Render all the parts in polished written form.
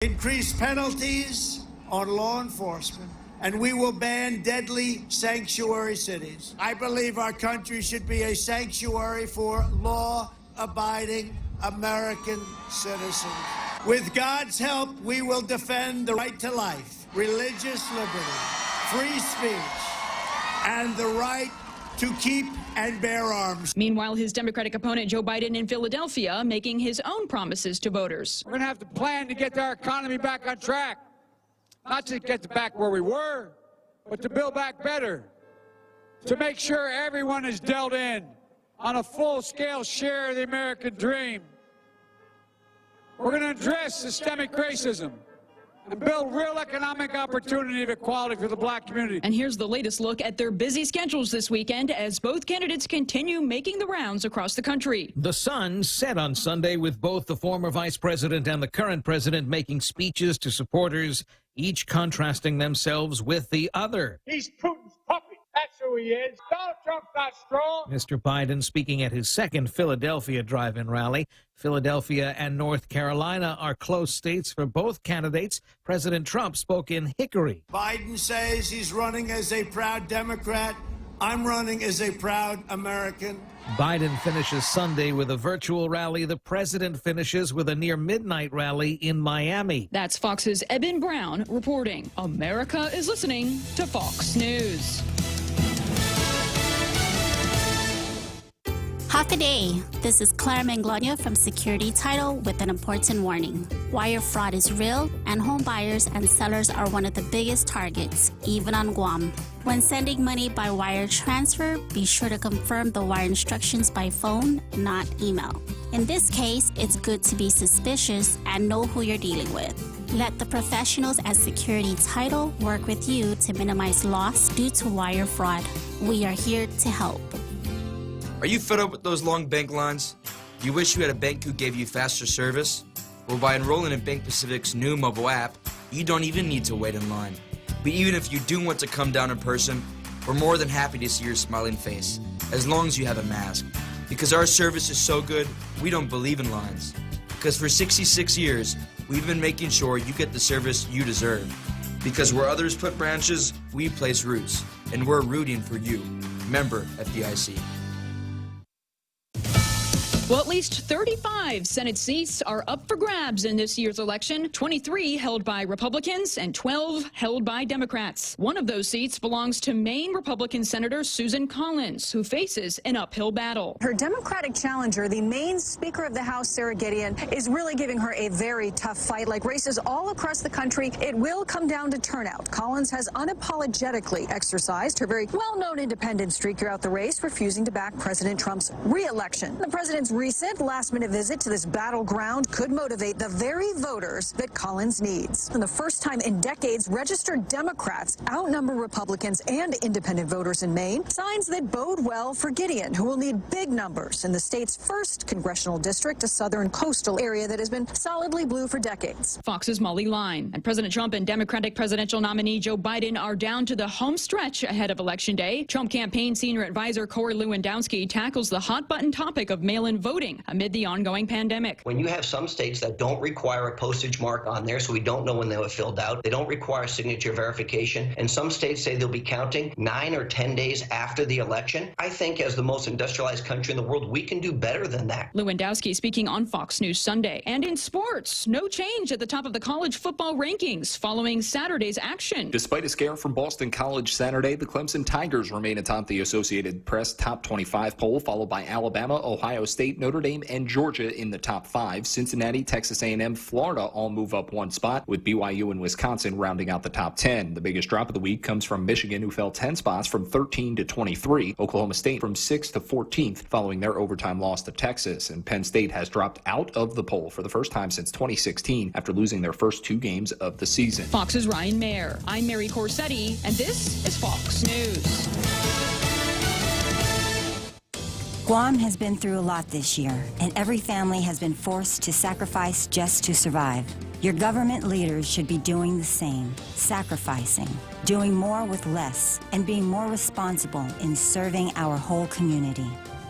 increase penalties on law enforcement, and we will ban deadly sanctuary cities. I believe our country should be a sanctuary for law-abiding American citizens. With God's help, we will defend the right to life, religious liberty, free speech, and the right to keep and bear arms. Meanwhile, his Democratic opponent Joe Biden in Philadelphia making his own promises to voters. We're going to have to plan to get our economy back on track. Not to get back where we were, but to build back better. To make sure everyone is dealt in on a full-scale share of the American dream. We're going to address systemic racism and build real economic opportunity and equality for the black community. And here's the latest look at their busy schedules this weekend as both candidates continue making the rounds across the country. The sun set on Sunday with both the former vice president and the current president making speeches to supporters, each contrasting themselves with the other. He's Putin's puppet. That's who he is. Donald Trump's not strong. Mr. Biden speaking at his second Philadelphia drive-in rally. Philadelphia and North Carolina are close states for both candidates. President Trump spoke in Hickory. Biden says he's running as a proud Democrat. I'm running as a proud American. Biden finishes Sunday with a virtual rally. The president finishes with a near midnight rally in Miami. That's Fox's Eben Brown reporting. America is listening to Fox News. Half a day. This is Clara Manglona from Security Title with an important warning. Wire fraud is real, and home buyers and sellers are one of the biggest targets, even on Guam. When sending money by wire transfer, be sure to confirm the wire instructions by phone, not email. In this case, it's good to be suspicious and know who you're dealing with. Let the professionals at Security Title work with you to minimize loss due to wire fraud. We are here to help. Are you fed up with those long bank lines? Do you wish you had a bank who gave you faster service? Well, by enrolling in Bank Pacific's new mobile app, you don't even need to wait in line. But even if you do want to come down in person, we're more than happy to see your smiling face, as long as you have a mask. Because our service is so good, we don't believe in lines. Because for 66 years, we've been making sure you get the service you deserve. Because where others put branches, we place roots. And we're rooting for you. Member FDIC. Well, at least 35 Senate seats are up for grabs in this year's election, 23 held by Republicans and 12 held by Democrats. One of those seats belongs to Maine Republican Senator Susan Collins, who faces an uphill battle. Her Democratic challenger, the Maine Speaker of the House, Sarah Gideon, is really giving her a very tough fight. Like races all across the country, it will come down to turnout. Collins has unapologetically exercised her very well-known independent streak throughout the race, refusing to back President Trump's re-election. The president's recent last-minute visit to this battleground could motivate the very voters that Collins needs. For the first time in decades, registered Democrats outnumber Republicans and independent voters in Maine, signs that bode well for Gideon, who will need big numbers in the state's first congressional district, a southern coastal area that has been solidly blue for decades. Fox's Molly Line. And President Trump and Democratic presidential nominee Joe Biden are down to the home stretch ahead of Election Day. Trump campaign senior advisor Corey Lewandowski tackles the hot-button topic of mail-in voting amid the ongoing pandemic. When you have some states that don't require a postage mark on there, so we don't know when they were filled out, they don't require signature verification, and some states say they'll be counting 9 or 10 days after the election, I think as the most industrialized country in the world, we can do better than that. Lewandowski speaking on Fox News Sunday. And in sports, no change at the top of the college football rankings following Saturday's action. Despite a scare from Boston College Saturday, the Clemson Tigers remain atop the Associated Press top 25 poll, followed by Alabama, Ohio State, Notre Dame, and Georgia in the top 5. Cincinnati, Texas A&M, Florida all move up one spot, with BYU and Wisconsin rounding out the top 10. The biggest drop of the week comes from Michigan, who fell 10 spots from 13 to 23. Oklahoma State from 6th to 14th following their overtime loss to Texas. And Penn State has dropped out of the poll for the first time since 2016 after losing their first 2 games of the season. Fox's Ryan Mayer. I'm Mary Corsetti, and this is Fox News. Guam has been through a lot this year, and every family has been forced to sacrifice just to survive. Your government leaders should be doing the same, sacrificing, doing more with less, and being more responsible in serving our whole community.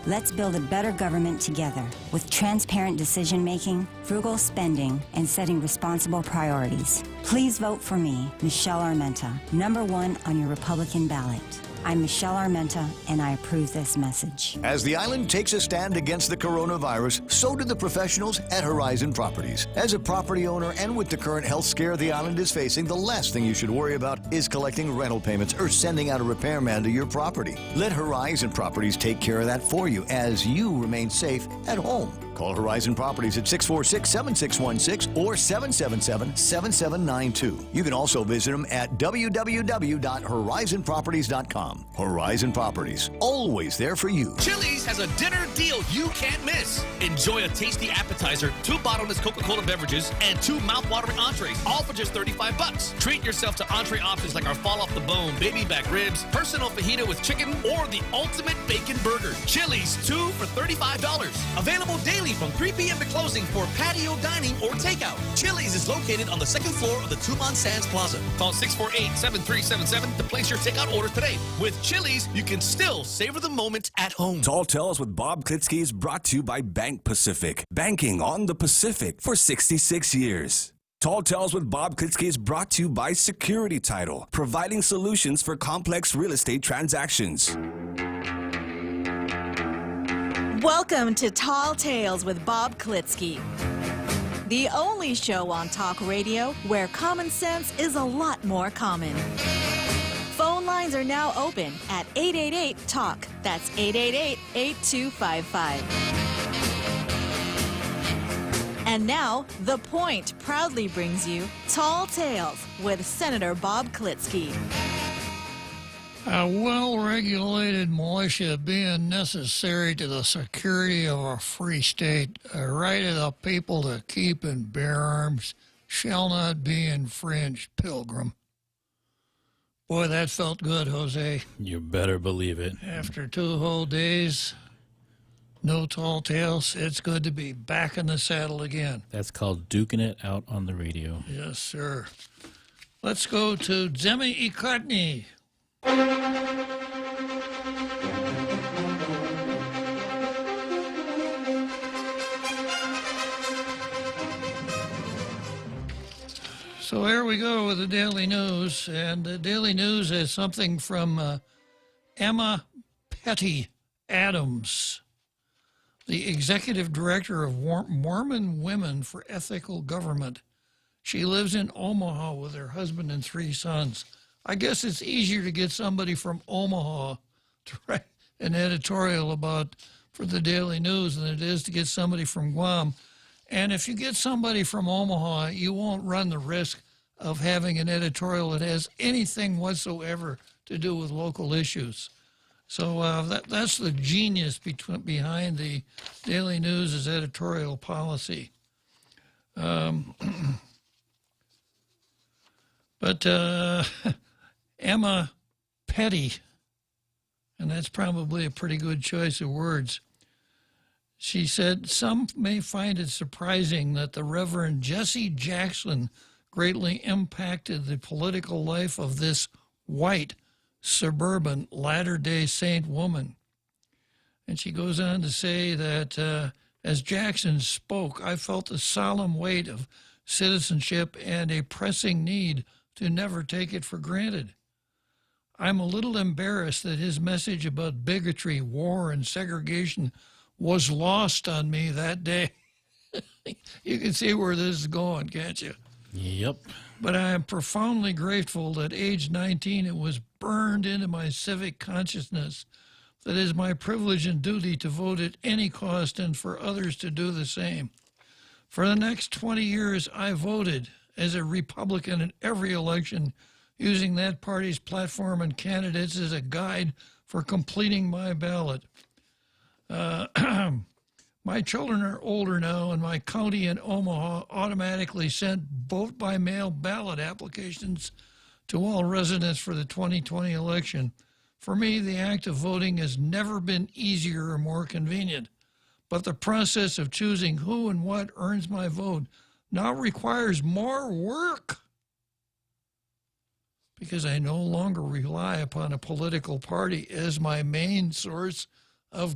Let's build a better government together with transparent decision-making, frugal spending, and setting responsible priorities. Please vote for me, Michelle Armenta, #1 on your Republican ballot. I'm Michelle Armenta, and I approve this message. As the island takes a stand against the coronavirus, so do the professionals at Horizon Properties. As a property owner and with the current health scare the island is facing, the last thing you should worry about is collecting rental payments or sending out a repairman to your property. Let Horizon Properties take care of that for you as you remain safe at home. Call Horizon Properties at 646-7616 or 777-7792. You can also visit them at www.horizonproperties.com. Horizon Properties, always there for you. Chili's has a dinner deal you can't miss. Enjoy a tasty appetizer, 2 bottomless Coca-Cola beverages, and 2 mouth-watering entrees, all for just $35. Treat yourself to entree options like our fall-off-the-bone baby back ribs, personal fajita with chicken, or the ultimate bacon burger. Chili's, 2 for $35. Available daily from 3 p.m. to closing for patio dining or takeout. Chili's is located on the 2nd floor of the Tuman Sands Plaza. Call 648-7377 to place your takeout order today. With Chili's, you can still savor the moment at home. Tall Tales with Bob Klitzkie is brought to you by Bank Pacific. Banking on the Pacific for 66 years. Tall Tales with Bob Klitzkie is brought to you by Security Title, providing solutions for complex real estate transactions. Welcome to Tall Tales with Bob Klitzkie, the only show on talk radio where common sense is a lot more common. Phone lines are now open at 888-TALK. That's 888-8255. And now, The Point proudly brings you Tall Tales with Senator Bob Klitzkie. A well-regulated militia being necessary to the security of a free state, a right of the people to keep and bear arms shall not be infringed, Pilgrim. Boy, that felt good, Jose. You better believe it. After 2 whole days, no tall tales, it's good to be back in the saddle again. That's called duking it out on the radio. Yes, sir. Let's go to Zemi Ikotny. So here we go with the Daily News, and the Daily News has something from Emma Petty Adams, the executive director of Mormon Women for Ethical Government. She lives in Omaha with her husband and 3 sons. I guess it's easier to get somebody from Omaha to write an editorial for the Daily News than it is to get somebody from Guam. And if you get somebody from Omaha, you won't run the risk of having an editorial that has anything whatsoever to do with local issues. So that's the genius behind the Daily News' editorial policy. But Emma Petty, and that's probably a pretty good choice of words. She said, some may find it surprising that the Reverend Jesse Jackson greatly impacted the political life of this white, suburban, Latter-day Saint woman. And she goes on to say that as Jackson spoke, I felt the solemn weight of citizenship and a pressing need to never take it for granted. I'm a little embarrassed that his message about bigotry, war, and segregation was lost on me that day. You can see where this is going, can't you? Yep. But I am profoundly grateful that age 19 it was burned into my civic consciousness that it is my privilege and duty to vote at any cost and for others to do the same. For the next 20 years, I voted as a Republican in every election, using that party's platform and candidates as a guide for completing my ballot. My children are older now, and my county in Omaha automatically sent vote-by-mail ballot applications to all residents for the 2020 election. For me, the act of voting has never been easier or more convenient, but the process of choosing who and what earns my vote now requires more work, because I no longer rely upon a political party as my main source of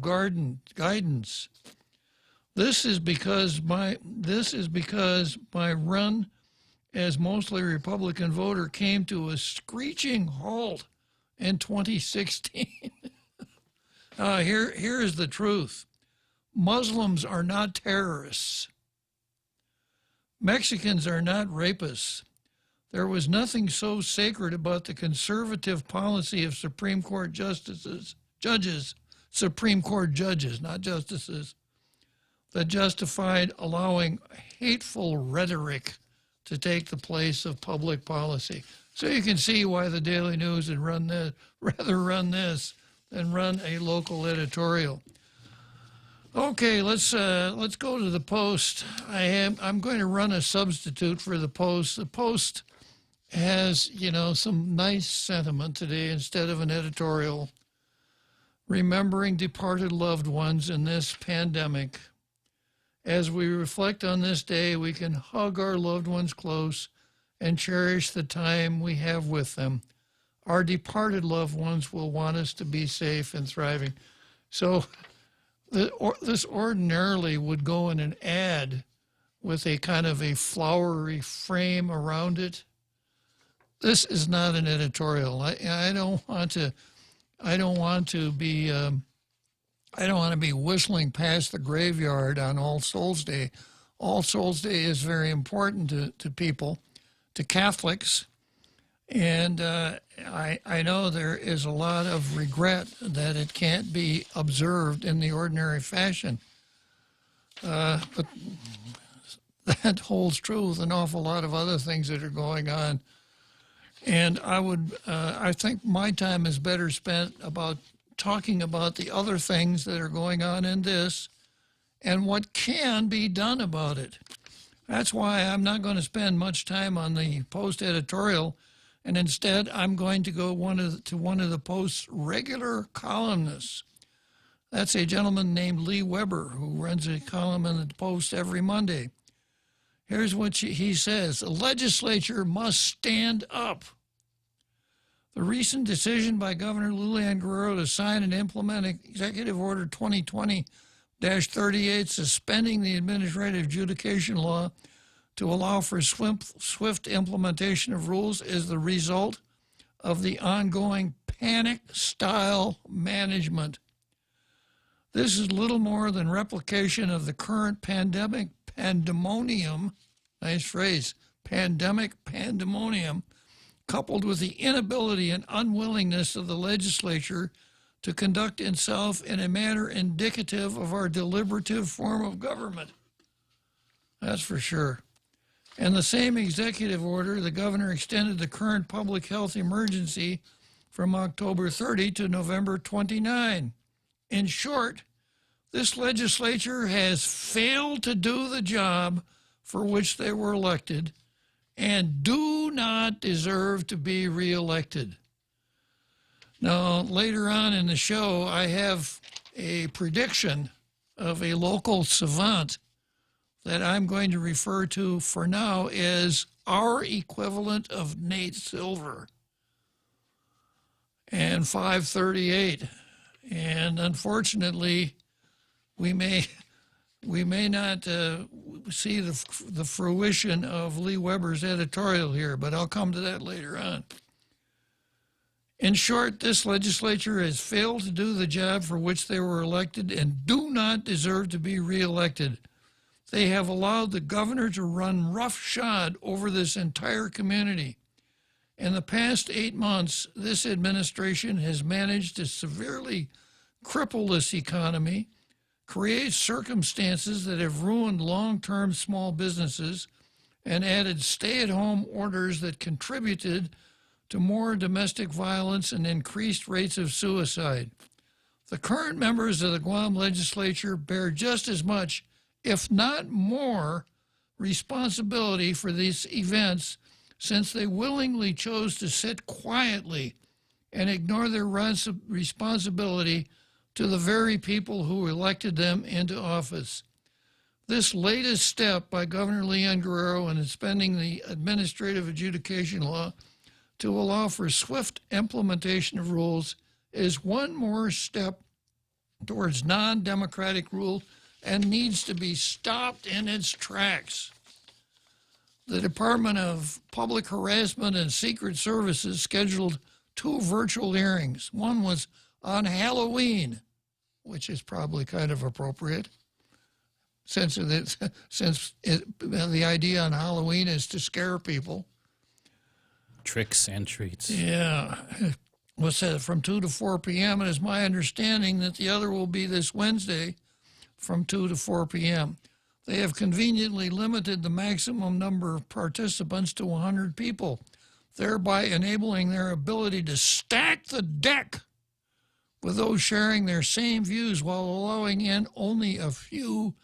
guidance. This is because my run as mostly Republican voter came to a screeching halt in 2016. Here is the truth. Muslims are not terrorists. Mexicans are not rapists. There was nothing so sacred about the conservative policy of Supreme Court Supreme Court judges, not justices, that justified allowing hateful rhetoric to take the place of public policy. So you can see why the Daily News would rather run this than run a local editorial. Okay, let's go to the Post. I'm going to run a substitute for the Post. The Post has, some nice sentiment today instead of an editorial. Remembering departed loved ones in this pandemic. As we reflect on this day, we can hug our loved ones close and cherish the time we have with them. Our departed loved ones will want us to be safe and thriving. So this ordinarily would go in an ad with a kind of a flowery frame around it. This is not an editorial. I don't want to be whistling past the graveyard on All Souls Day. All Souls Day is very important to people, to Catholics, and I know there is a lot of regret that it can't be observed in the ordinary fashion. But that holds true with an awful lot of other things that are going on. And I think my time is better spent about talking about the other things that are going on in this and what can be done about it. That's why I'm not going to spend much time on the Post editorial, and instead I'm going to go to one of the Post's regular columnists. That's a gentleman named Lee Weber, who runs a column in the Post every Monday. Here's what he says. The legislature must stand up. The recent decision by Governor Lujan Guerrero to sign and implement Executive Order 2020-38 suspending the administrative adjudication law to allow for swift implementation of rules is the result of the ongoing panic-style management. This is little more than replication of the current pandemic pandemonium, nice phrase, pandemic pandemonium, coupled with the inability and unwillingness of the legislature to conduct itself in a manner indicative of our deliberative form of government. That's for sure. In the same executive order, the governor extended the current public health emergency from October 30 to November 29. In short, this legislature has failed to do the job for which they were elected and do not deserve to be reelected. Now, later on in the show, I have a prediction of a local savant that I'm going to refer to for now as our equivalent of Nate Silver and 538. And unfortunately, we may not see the fruition of Lee Weber's editorial here, but I'll come to that later on. In short, this legislature has failed to do the job for which they were elected and do not deserve to be reelected. They have allowed the governor to run roughshod over this entire community. In the past 8 months, this administration has managed to severely cripple this economy, create circumstances that have ruined long-term small businesses, and added stay-at-home orders that contributed to more domestic violence and increased rates of suicide. The current members of the Guam legislature bear just as much, if not more, responsibility for these events, since they willingly chose to sit quietly and ignore their responsibility to the very people who elected them into office. This latest step by Governor Lujan Guerrero in suspending the administrative adjudication law to allow for swift implementation of rules is one more step towards non-democratic rule and needs to be stopped in its tracks. The Department of Public Harassment and Secret Services scheduled 2 virtual hearings. One was on Halloween, which is probably kind of appropriate, since the idea on Halloween is to scare people. Tricks and treats. Yeah. Was set from 2 to 4 p.m. and it's my understanding that the other will be this Wednesday from 2 to 4 p.m. They have conveniently limited the maximum number of participants to 100 people, thereby enabling their ability to stack the deck with those sharing their same views while allowing in only a few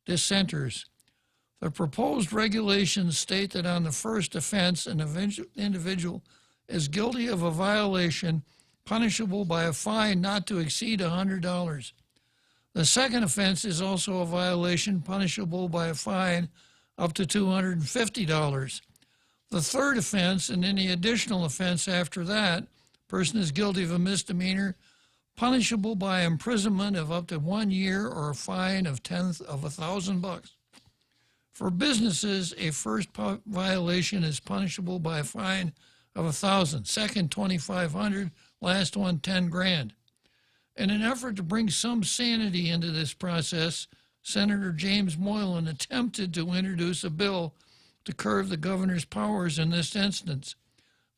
dissenters. The proposed regulations state that on the first offense, an individual is guilty of a violation punishable by a fine not to exceed $100. The second offense is also a violation punishable by a fine up to $250. The third offense and any additional offense after that, person is guilty of a misdemeanor punishable by imprisonment of up to 1 year or a fine of $1,000. For businesses, a first violation is punishable by a fine of $1,000, second $2,500, last one $10,000. In an effort to bring some sanity into this process, Senator James Moylan attempted to introduce a bill to curb the governor's powers in this instance.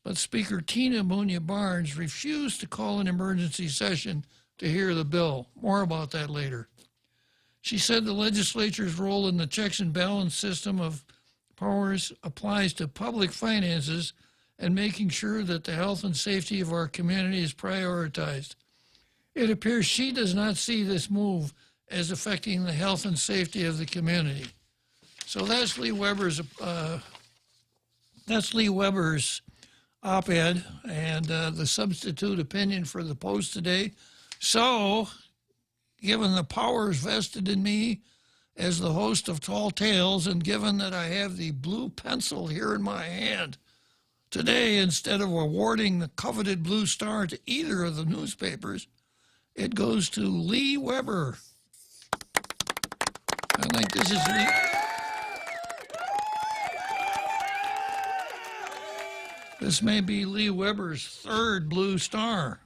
But Speaker Tina Munya-Barnes refused to call an emergency session to hear the bill. More about that later. She said the legislature's role in the checks and balance system of powers applies to public finances and making sure that the health and safety of our community is prioritized. It appears she does not see this move as affecting the health and safety of the community. So that's Lee Weber's op-ed and the substitute opinion for the Post today. So, given the powers vested in me as the host of Tall Tales, and given that I have the blue pencil here in my hand, today, instead of awarding the coveted Blue Star to either of the newspapers, it goes to Lee Weber. I think this is Lee. This may be Lee Weber's 3rd Blue Star.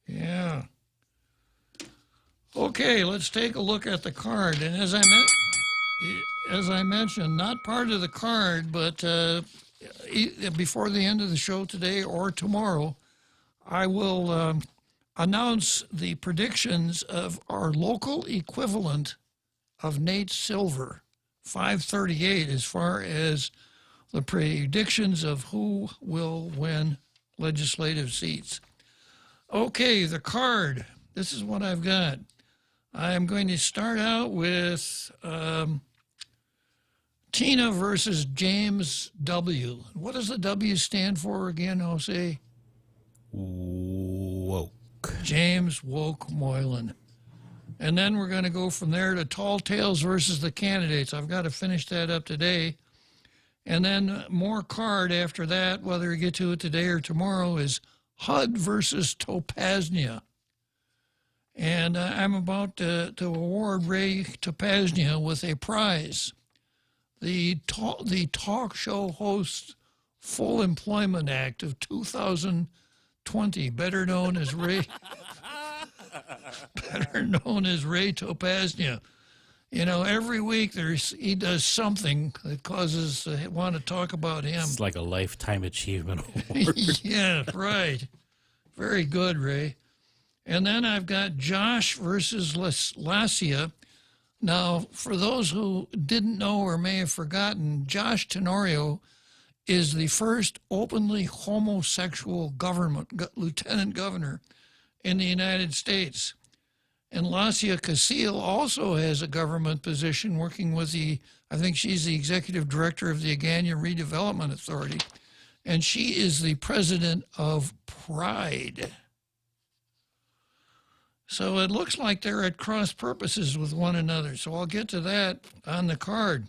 Yeah. Okay, let's take a look at the card. And as I mentioned, not part of the card, but before the end of the show today or tomorrow, I will announce the predictions of our local equivalent of Nate Silver, 538, as far as the predictions of who will win legislative seats. Okay, the card. This is what I've got. I'm going to start out with Tina versus James W. What does the W stand for again, Jose? Woke. James Woke Moylan. And then we're going to go from there to Tall Tales versus the candidates. I've got to finish that up today. And then more card after that, whether we get to it today or tomorrow, is HUD versus Topaznia. And I'm about to award Ray Topaznia with a prize. The Talk Show Host Full Employment Act of 2020, better known as Ray Topaznia. You know, every week he does something that causes want to talk about him. It's like a lifetime achievement award. Yeah, right. Very good, Ray. And then I've got Josh versus Lasia. Now, for those who didn't know or may have forgotten, Josh Tenorio is the first openly homosexual lieutenant governor in the United States. And Lasia Casil also has a government position working with I think she's the executive director of the Agana Redevelopment Authority, and she is the president of Pride. So it looks like they're at cross purposes with one another. So I'll get to that on the card.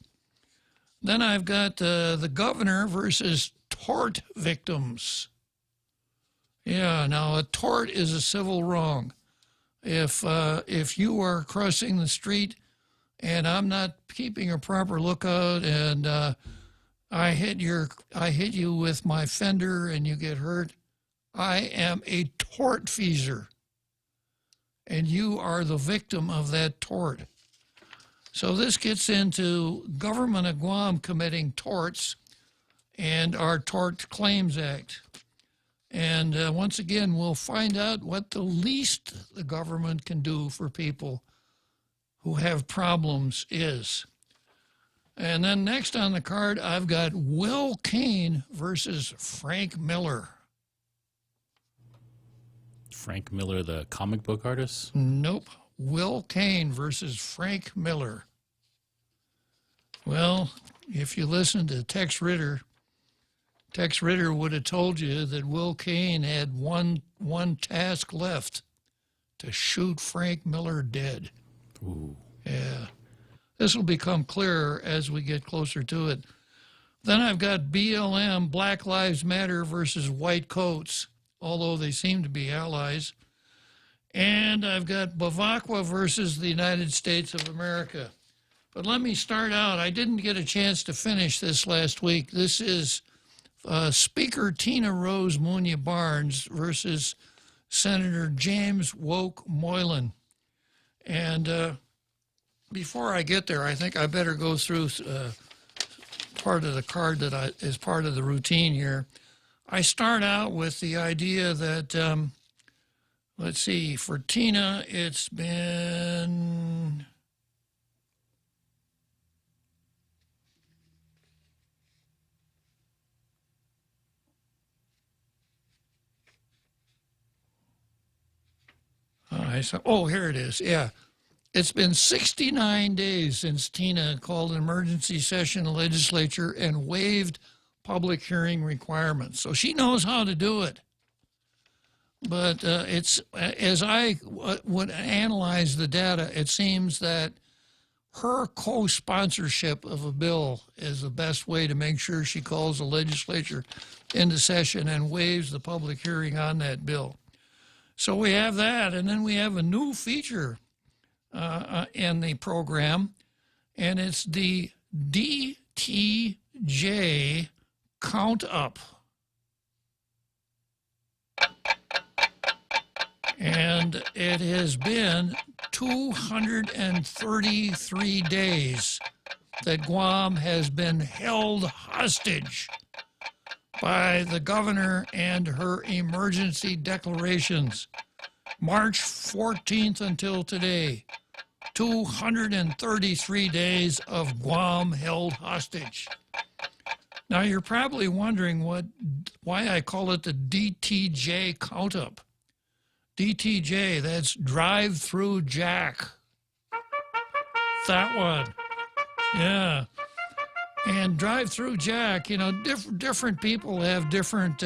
Then I've got the governor versus tort victims. Yeah, now a tort is a civil wrong. If you are crossing the street and I'm not keeping a proper lookout and I hit you with my fender and you get hurt, I am a tortfeasor, and you are the victim of that tort. So this gets into government of Guam committing torts and our Tort Claims Act. And once again, we'll find out what the least the government can do for people who have problems is. And then next on the card, I've got Will Kane versus Frank Miller. Frank Miller, the comic book artist? Nope. Will Kane versus Frank Miller. Well, if you listen to Tex Ritter would have told you that Will Kane had one task left: to shoot Frank Miller dead. Ooh. Yeah. This will become clearer as we get closer to it. Then I've got BLM, Black Lives Matter versus White Coats, although they seem to be allies. And I've got Bavakwa versus the United States of America. But let me start out. I didn't get a chance to finish this last week. This is Speaker Tina Rose Munya Barnes versus Senator James Woke Moylan. And before I get there, I think I better go through part of the card that is part of the routine here. I start out with the idea that, let's see, for Tina, it's been... Oh, here it is. Yeah. It's been 69 days since Tina called an emergency session of the legislature and waived public hearing requirements. So she knows how to do it. But it's, as I would analyze the data, it seems that her co-sponsorship of a bill is the best way to make sure she calls the legislature into session and waives the public hearing on that bill. So we have that, and then we have a new feature in the program, and it's the DTJ Count Up. And it has been 233 days that Guam has been held hostage by the governor and her emergency declarations. March 14th until today, 233 days of Guam held hostage. Now you're probably wondering why I call it the DTJ count up. DTJ, that's drive-through Jack. That one. Yeah. And drive-through Jack, you know, different people have different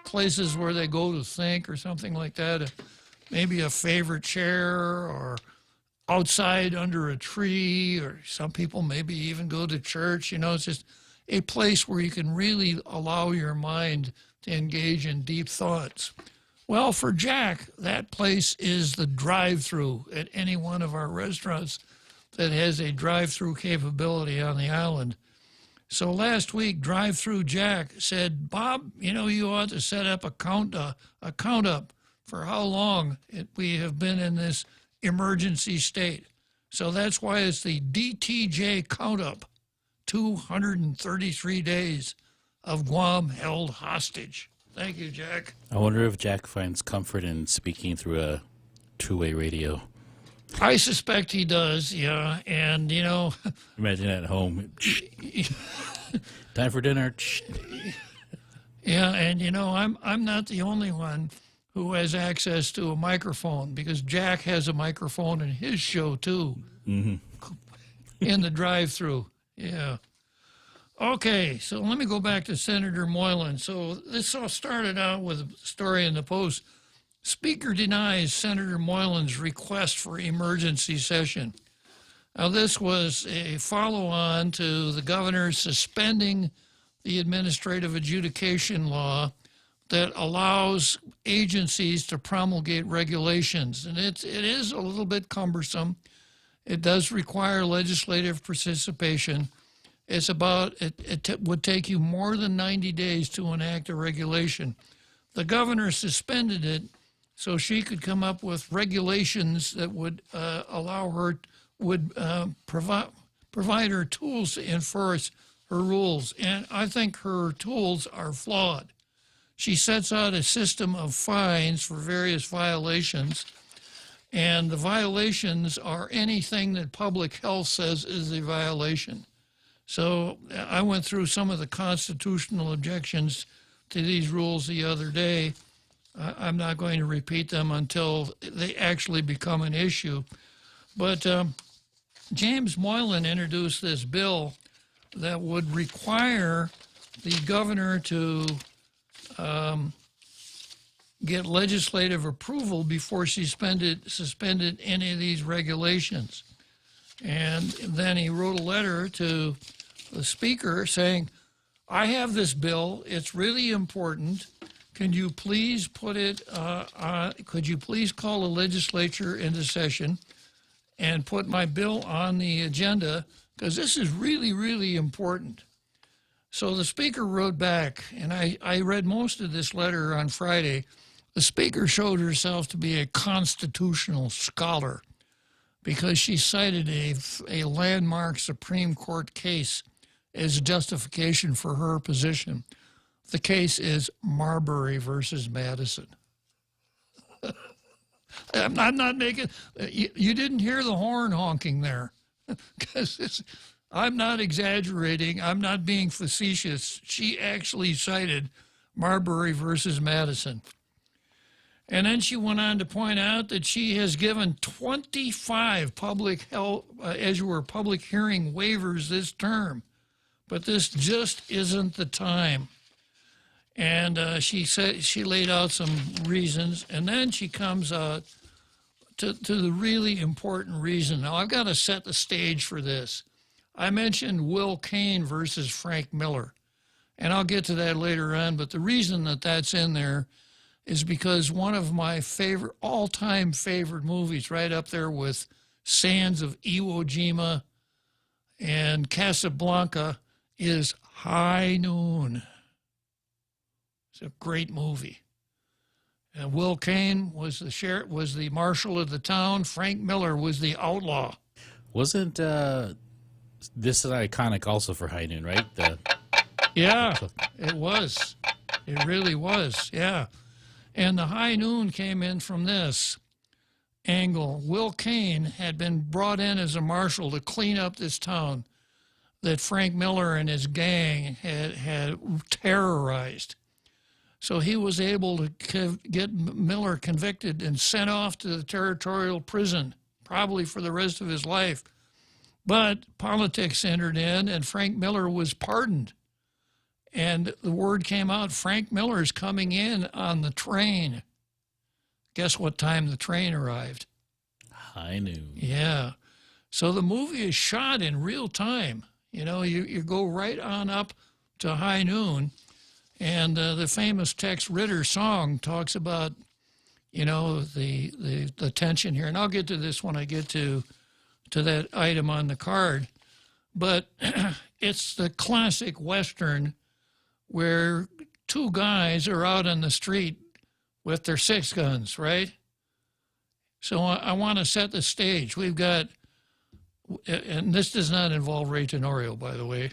places where they go to think or something like that. Maybe a favorite chair or outside under a tree, or some people maybe even go to church. You know, it's just a place where you can really allow your mind to engage in deep thoughts. Well, for Jack, that place is the drive-through at any one of our restaurants that has a drive-through capability on the island. So last week, Drive-Through Jack said, Bob, you know, you ought to set up a count up for how long we have been in this emergency state. So that's why it's the DTJ count up, 233 days of Guam held hostage. Thank you, Jack. I wonder if Jack finds comfort in speaking through a two-way radio. I suspect he does, yeah. And, you know... Imagine at home. Time for dinner. Yeah, and, you know, I'm not the only one who has access to a microphone, because Jack has a microphone in his show, too. Mm-hmm. In the drive-through, yeah. Okay, so let me go back to Senator Moylan. So this all started out with a story in the Post. Speaker denies Senator Moylan's request for emergency session. Now, this was a follow-on to the governor suspending the administrative adjudication law that allows agencies to promulgate regulations. And it is a little bit cumbersome. It does require legislative participation. It's about, it would take you more than 90 days to enact a regulation. The governor suspended it so she could come up with regulations that would allow her, provide her tools to enforce her rules. And I think her tools are flawed. She sets out a system of fines for various violations, and the violations are anything that public health says is a violation. So I went through some of the constitutional objections to these rules the other day. I'm not going to repeat them until they actually become an issue. But James Moylan introduced this bill that would require the governor to get legislative approval before she suspended any of these regulations. And then he wrote a letter to the speaker saying, I have this bill, it's really important. Can you please put it, could you please call the legislature into session and put my bill on the agenda, because this is really, really important. So the speaker wrote back, and I read most of this letter on Friday. The speaker showed herself to be a constitutional scholar because she cited a landmark Supreme Court case as justification for her position. The case is Marbury versus Madison. I'm not making, you didn't hear the horn honking there. Because I'm not exaggerating. I'm not being facetious. She actually cited Marbury versus Madison. And then she went on to point out that she has given 25 public health, public hearing waivers this term. But this just isn't the time. And she said, she laid out some reasons, and then she comes out to the really important reason. Now, I've got to set the stage for this. I mentioned Will Cain versus Frank Miller, and I'll get to that later on, but the reason that that's in there is because one of my favorite, all-time favorite movies, right up there with Sands of Iwo Jima and Casablanca, is High Noon. It's a great movie. And Will Cain was the sheriff, was the marshal of the town. Frank Miller was the outlaw. Wasn't this is iconic also for High Noon, right? Yeah, it was. It really was, yeah. And the High Noon came in from this angle. Will Cain had been brought in as a marshal to clean up this town that Frank Miller and his gang had terrorized. So he was able to get Miller convicted and sent off to the territorial prison, probably for the rest of his life. But politics entered in, and Frank Miller was pardoned. And the word came out, Frank Miller's coming in on the train. Guess what time the train arrived? High Noon. Yeah. So the movie is shot in real time. You know, you go right on up to High Noon. And the famous Tex Ritter song talks about, you know, the tension here. And I'll get to this when I get to that item on the card. But it's the classic Western where two guys are out on the street with their six guns, right? So I want to set the stage. We've got, and this does not involve Ray Tenorio, by the way.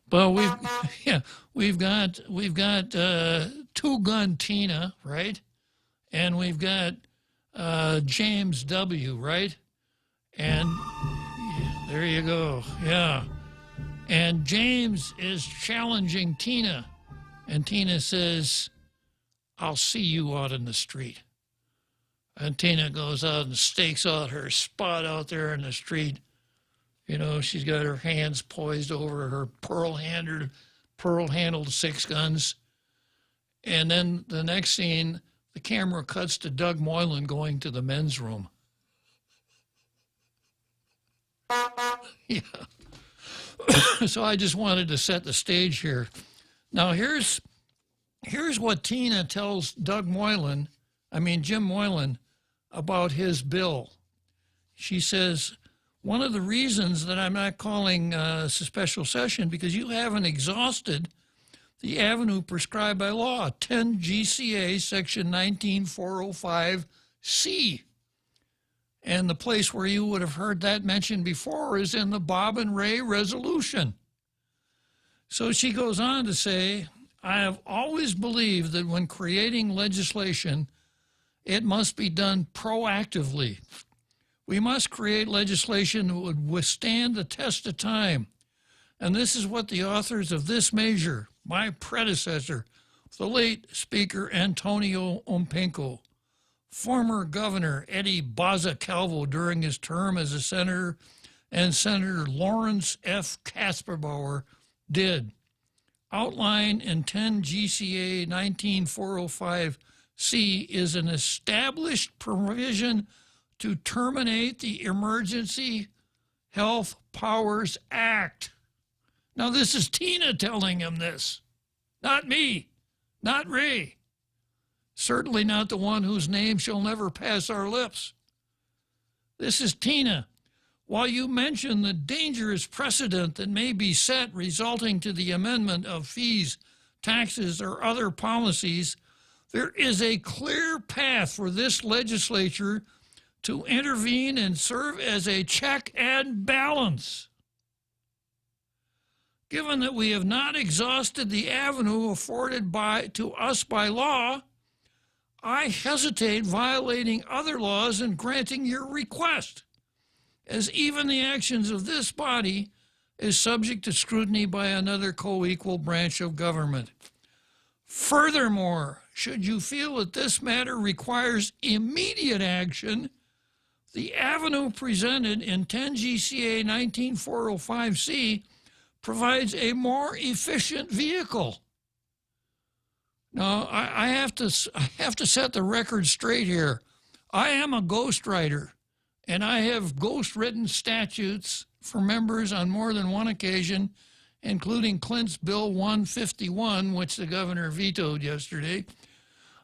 But we've got Two Gun Tina, right? And we've got James W., right? And there you go, yeah. And James is challenging Tina, and Tina says, "I'll see you out in the street." And Tina goes out and stakes out her spot out there in the street. You know, she's got her hands poised over her pearl-handled six guns. And then the next scene, the camera cuts to Doug Moylan going to the men's room. Yeah. So I just wanted to set the stage here. Now, here's what Tina tells Jim Moylan, about his bill. She says, one of the reasons that I'm not calling a special session because you haven't exhausted the avenue prescribed by law, 10 GCA section 19405C. And the place where you would have heard that mentioned before is in the Bob and Ray resolution. So she goes on to say, I have always believed that when creating legislation, it must be done proactively. We must create legislation that would withstand the test of time. And this is what the authors of this measure, my predecessor, the late Speaker Antonio Ompenco, former Governor Eddie Baza Calvo during his term as a senator, and Senator Lawrence F. Kasperbauer did. Outlined in 10 GCA 19405C is an established provision to terminate the Emergency Health Powers Act. Now, this is Tina telling him this, not me, not Ray. Certainly not the one whose name shall never pass our lips. This is Tina. While you mention the dangerous precedent that may be set resulting to the amendment of fees, taxes, or other policies, there is a clear path for this legislature to intervene and serve as a check and balance. Given that we have not exhausted the avenue afforded to us by law, I hesitate violating other laws and granting your request, as even the actions of this body is subject to scrutiny by another co-equal branch of government. Furthermore, should you feel that this matter requires immediate action, the avenue presented in 10 GCA 19405C provides a more efficient vehicle. Now, I have to set the record straight here. I am a ghostwriter, and I have ghost-written statutes for members on more than one occasion, including Clint's Bill 151, which the governor vetoed yesterday,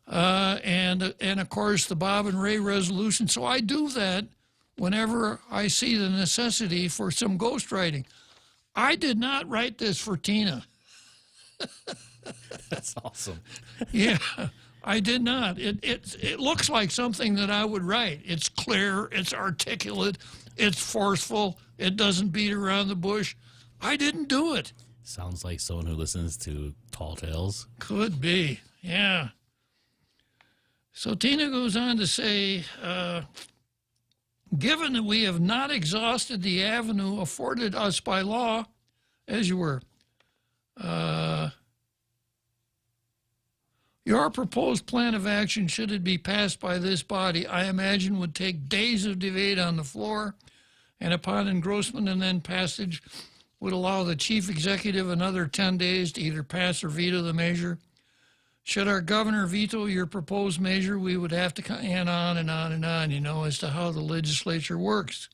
and of course the Bob and Ray resolution. So I do that whenever I see the necessity for some ghostwriting. I did not write this for Tina. That's awesome. Yeah, I did not. It looks like something that I would write. It's clear, it's articulate, it's forceful, it doesn't beat around the bush. I didn't do it. Sounds like someone who listens to Tall Tales. Could be, yeah. So Tina goes on to say, given that we have not exhausted the avenue afforded us by law, as you were, your proposed plan of action, should it be passed by this body, I imagine would take days of debate on the floor, and upon engrossment and then passage, would allow the chief executive another 10 days to either pass or veto the measure. Should our governor veto your proposed measure, we would have to and on and on and on, as to how the legislature works.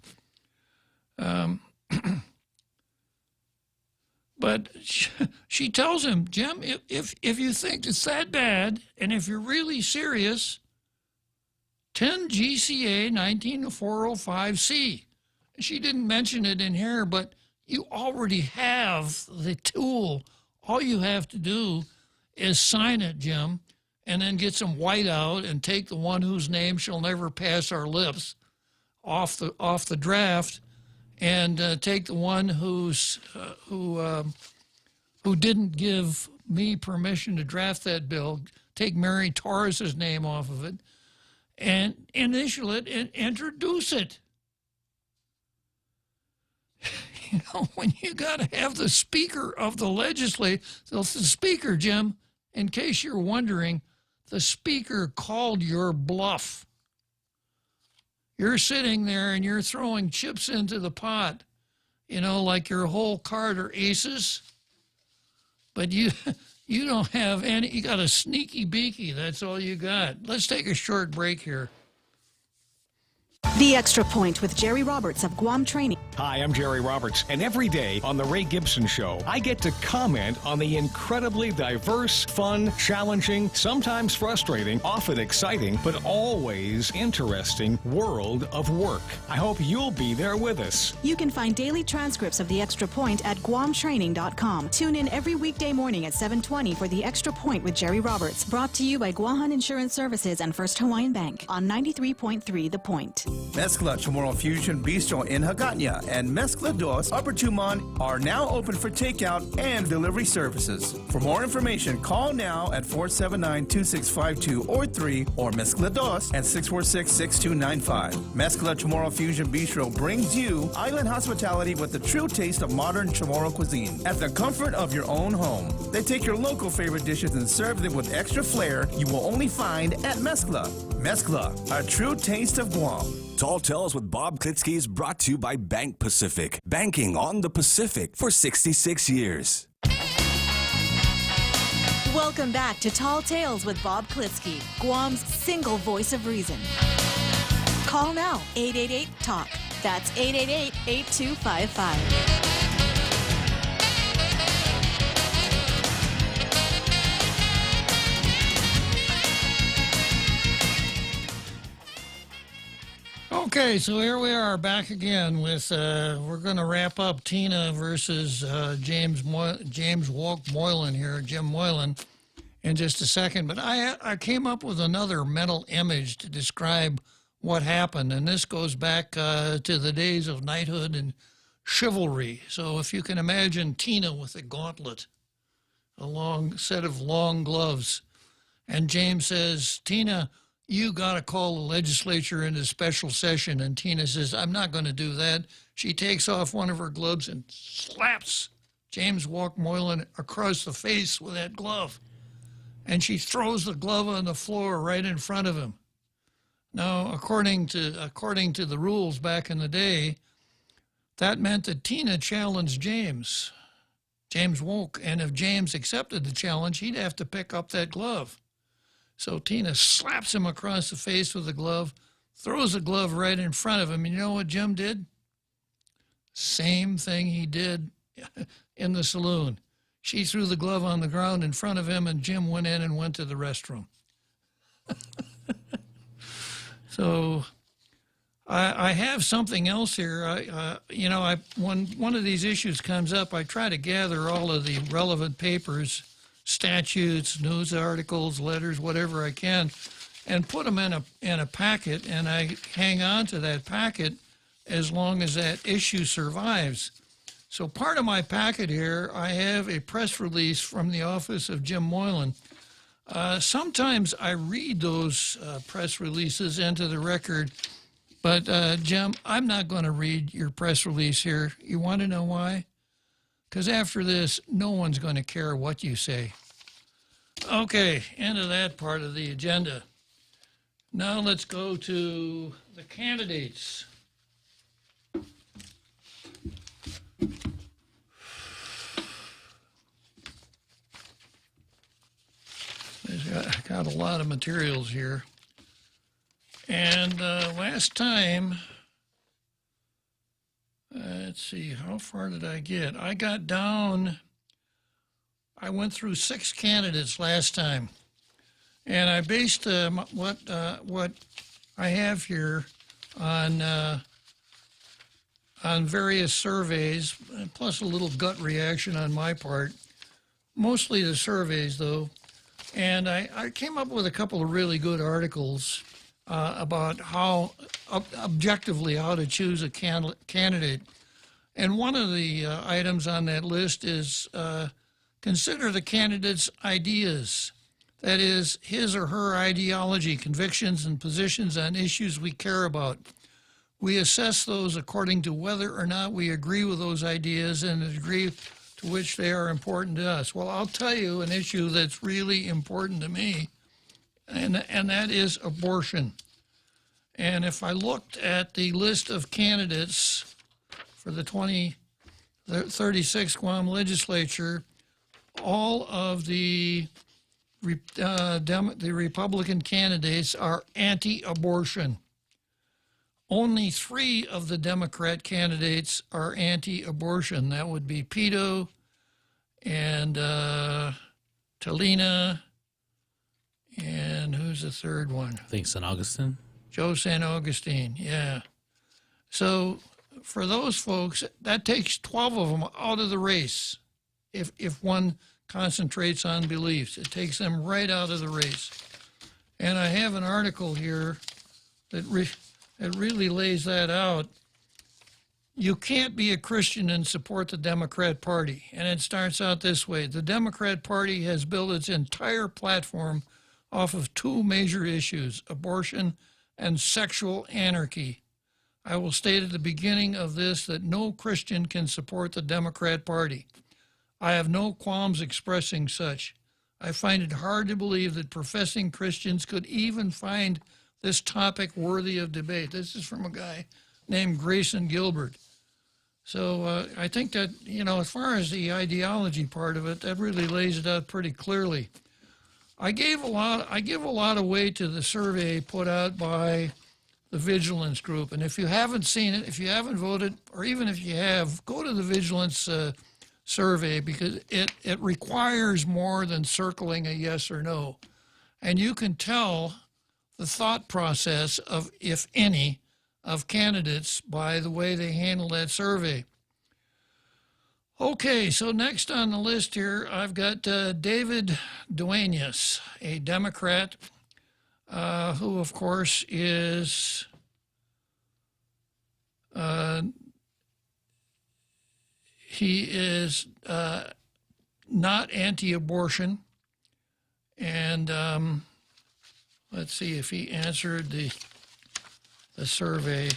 But she tells him, Jim, if you think it's that bad, and if you're really serious, 10 GCA 19405C. She didn't mention it in here, but you already have the tool. All you have to do is sign it, Jim, and then get some white out and take the one whose name shall never pass our lips off the draft, and take the one who didn't give me permission to draft that bill, take Mary Torres's name off of it, and initial it and introduce it. When you got to have the Speaker of the Legislature, the Speaker, Jim, in case you're wondering, the Speaker called your bluff. You're sitting there and you're throwing chips into the pot, like your whole card are aces, but you don't have any. You got a sneaky beaky. That's all you got. Let's take a short break here. The Extra Point with Jerry Roberts of Guam Training. Hi, I'm Jerry Roberts, and every day on The Ray Gibson Show, I get to comment on the incredibly diverse, fun, challenging, sometimes frustrating, often exciting, but always interesting world of work. I hope you'll be there with us. You can find daily transcripts of The Extra Point at guamtraining.com. Tune in every weekday morning at 7:20 for The Extra Point with Jerry Roberts. Brought to you by Guahan Insurance Services and First Hawaiian Bank on 93.3 The Point. Mezcla Chamorro Fusion Bistro in Hagåtña and Mezcla Dos Upper Tumon are now open for takeout and delivery services. For more information, call now at 479-2652 or 3 or Mezcla Dos at 646-6295. Mezcla Chamorro Fusion Bistro brings you island hospitality with the true taste of modern Chamorro cuisine at the comfort of your own home. They take your local favorite dishes and serve them with extra flair you will only find at Mezcla. Mezcla, a true taste of Guam. Tall Tales with Bob Klitzkie is brought to you by Bank Pacific. Banking on the Pacific for 66 years. Welcome back to Tall Tales with Bob Klitzkie, Guam's single voice of reason. Call now, 888-TALK. That's 888-8255. Okay, so here we are back again with, we're going to wrap up Tina versus James Walk Moylan here, Jim Moylan, in just a second. But I came up with another mental image to describe what happened, and this goes back to the days of knighthood and chivalry. So if you can imagine Tina with a gauntlet, a long set of long gloves, and James says, Tina, you got to call the legislature into special session. And Tina says, I'm not going to do that. She takes off one of her gloves and slaps James Walk Moylan across the face with that glove. And she throws the glove on the floor right in front of him. Now, according to the rules back in the day, that meant that Tina challenged James Walk. And if James accepted the challenge, he'd have to pick up that glove. So Tina slaps him across the face with the glove, throws the glove right in front of him. And you know what Jim did? Same thing he did in the saloon. She threw the glove on the ground in front of him, and Jim went in and went to the restroom. So I have something else here. When one of these issues comes up, I try to gather all of the relevant papers, statutes, news articles, letters, whatever I can, and put them in a packet, and I hang on to that packet as long as that issue survives. So part of my packet here, I have a press release from the office of Jim Moylan. Sometimes I read those press releases into the record, but Jim, I'm not going to read your press release here. You want to know why? Because after this, no one's going to care what you say. Okay, into that part of the agenda. Now let's go to the candidates. I've got a lot of materials here. And last time, let's see, how far did I get? I got down, I went through 6 candidates last time. And I based what I have here on various surveys, plus a little gut reaction on my part. Mostly the surveys, though. And I came up with a couple of really good articles about how, objectively, how to choose a candidate. And one of the items on that list is consider the candidate's ideas. That is, his or her ideology, convictions, and positions on issues we care about. We assess those according to whether or not we agree with those ideas and the degree to which they are important to us. Well, I'll tell you an issue that's really important to me, and that is abortion. And if I looked at the list of candidates for the 36th Guam legislature, all of the Republican candidates are anti-abortion. Only 3 of the Democrat candidates are anti-abortion. That would be Pito and Talina, and who's the third one? I think St. Augustine. Joe St. Augustine, yeah. So for those folks, that takes 12 of them out of the race. If one concentrates on beliefs, it takes them right out of the race. And I have an article here that really lays that out. You can't be a Christian and support the Democrat Party. And it starts out this way. The Democrat Party has built its entire platform off of 2 major issues, abortion and sexual anarchy. I will state at the beginning of this that no Christian can support the Democrat Party. I have no qualms expressing such. I find it hard to believe that professing Christians could even find this topic worthy of debate. This is from a guy named Grayson Gilbert. So I think that, as far as the ideology part of it, that really lays it out pretty clearly. I give a lot of weight to the survey put out by the Vigilance Group. And if you haven't seen it, if you haven't voted, or even if you have, go to the Vigilance survey, because it requires more than circling a yes or no. And you can tell the thought process of, if any, of candidates by the way they handle that survey. Okay, so next on the list here, I've got David Duenas, a Democrat who, of course, is he is not anti-abortion, and let's see if he answered the survey.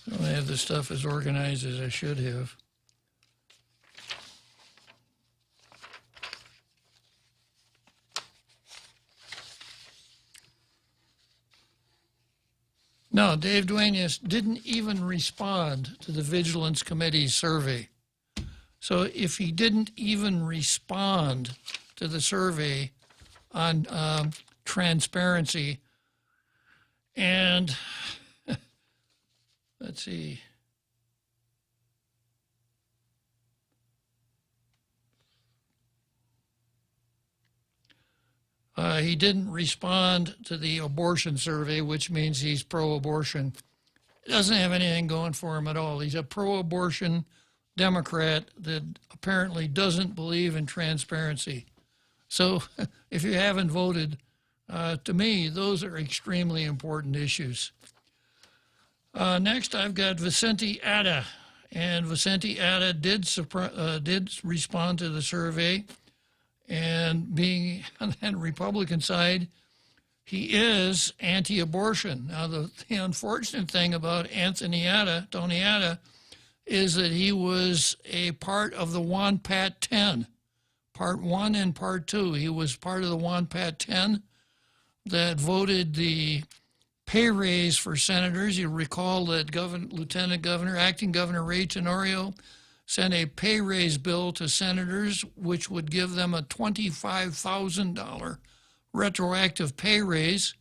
I don't have the stuff as organized as I should have. No, Dave Duenas didn't even respond to the Vigilance Committee's survey. So if he didn't even respond to the survey on transparency, and let's see. He didn't respond to the abortion survey, which means he's pro-abortion. He doesn't have anything going for him at all. He's a pro-abortion Democrat that apparently doesn't believe in transparency. So if you haven't voted, to me, those are extremely important issues. Next, I've got Vicente Ada. And Vicente Ada did respond to the survey. And being on the Republican side, he is anti-abortion. Now, the unfortunate thing about Tony Ada, is that he was a part of the WANPAT 10, Part 1 and Part 2. He was part of the WANPAT 10 that voted the pay raise for senators. You recall that Acting Governor Ray Tenorio sent a pay raise bill to senators, which would give them a $25,000 retroactive pay raise,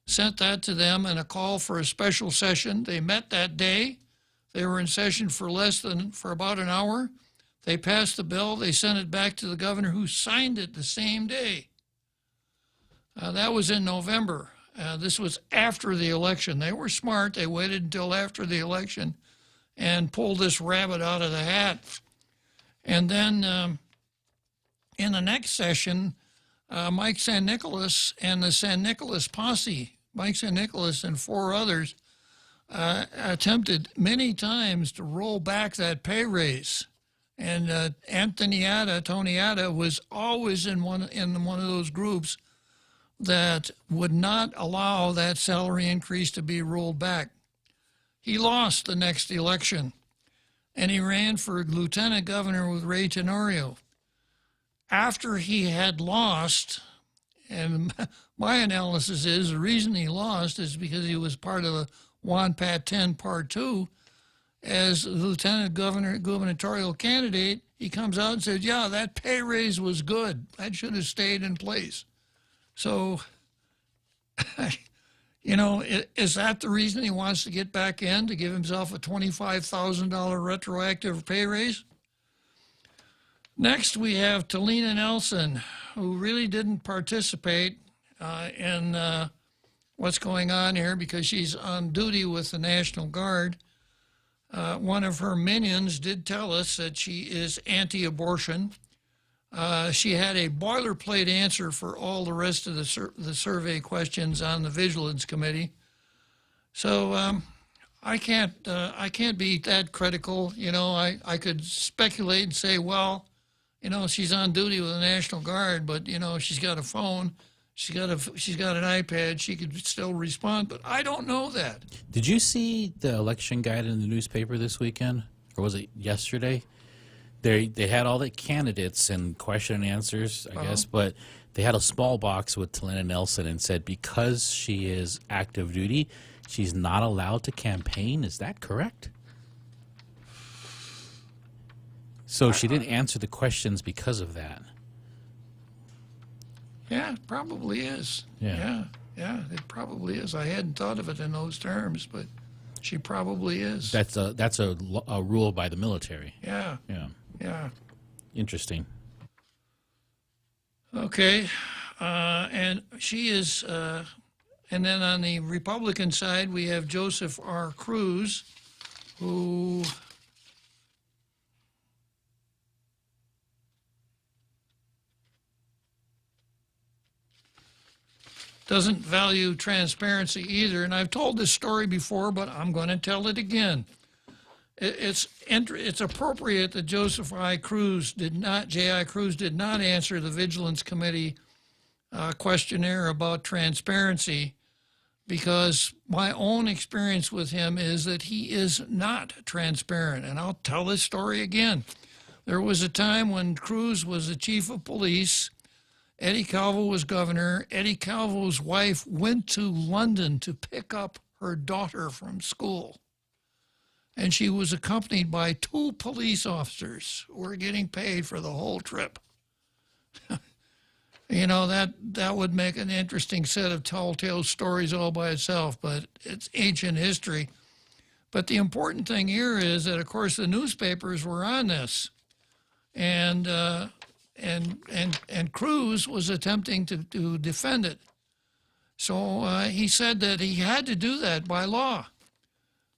sent that to them and a call for a special session. They met that day. They were in session for about an hour. They passed the bill. They sent it back to the governor, who signed it the same day. That was in November. This was after the election. They were smart. They waited until after the election and pulled this rabbit out of the hat. And then in the next session, Mike San Nicolas and the San Nicolas posse, Mike San Nicolas and 4 others, attempted many times to roll back that pay raise. And Tony Ada was always in one of those groups that would not allow that salary increase to be rolled back. He lost the next election, and he ran for lieutenant governor with Ray Tenorio. After he had lost, and my analysis is the reason he lost is because he was part of the WANPAT 10 Part 2. As lieutenant governor, gubernatorial candidate, he comes out and says, yeah, that pay raise was good. That should have stayed in place. So, you know, is that the reason he wants to get back in, to give himself a $25,000 retroactive pay raise? Next, we have Talina Nelson, who really didn't participate in what's going on here because she's on duty with the National Guard. One of her minions did tell us that she is anti-abortion. She had a boilerplate answer for all the rest of the survey questions on the Vigilance Committee. So I can't be that critical. You know, I could speculate and say, well, you know, she's on duty with the National Guard, but you know, she's got a phone, she's got an iPad, she could still respond. But I don't know that. Did you see the election guide in the newspaper this weekend, or was it yesterday? They had all the candidates and question and answers, I guess, but they had a small box with Talina Nelson and said because she is active duty, she's not allowed to campaign. Is that correct? So she didn't answer the questions because of that. Yeah, it probably is. Yeah, it probably is. I hadn't thought of it in those terms, but she probably is. That's a rule by the military. Yeah. Interesting. Okay, and she is, and then on the Republican side, we have Joseph R. Cruz, who doesn't value transparency either. And I've told this story before, but I'm going to tell it again. It's appropriate that J.I. Cruz did not answer the Vigilance Committee questionnaire about transparency, because my own experience with him is that he is not transparent. And I'll tell this story again. There was a time when Cruz was the chief of police, Eddie Calvo was governor. Eddie Calvo's wife went to London to pick up her daughter from school. And she was accompanied by 2 police officers who were getting paid for the whole trip. You know, that would make an interesting set of tall tale stories all by itself, but it's ancient history. But the important thing here is that, of course, the newspapers were on this. And Cruz was attempting to defend it. So he said that he had to do that by law.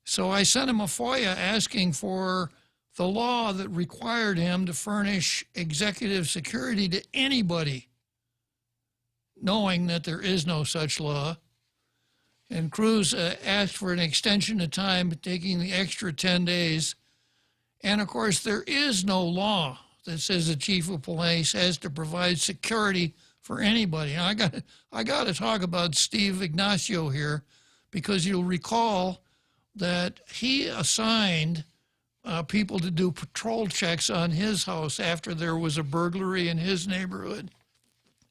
So I sent him a FOIA asking for the law that required him to furnish executive security to anybody, knowing that there is no such law. And Cruz asked for an extension of time, taking the extra 10 days. And of course, there is no law that says the chief of police has to provide security for anybody. And I got to talk about Steve Ignacio here, because you'll recall that he assigned people to do patrol checks on his house after there was a burglary in his neighborhood.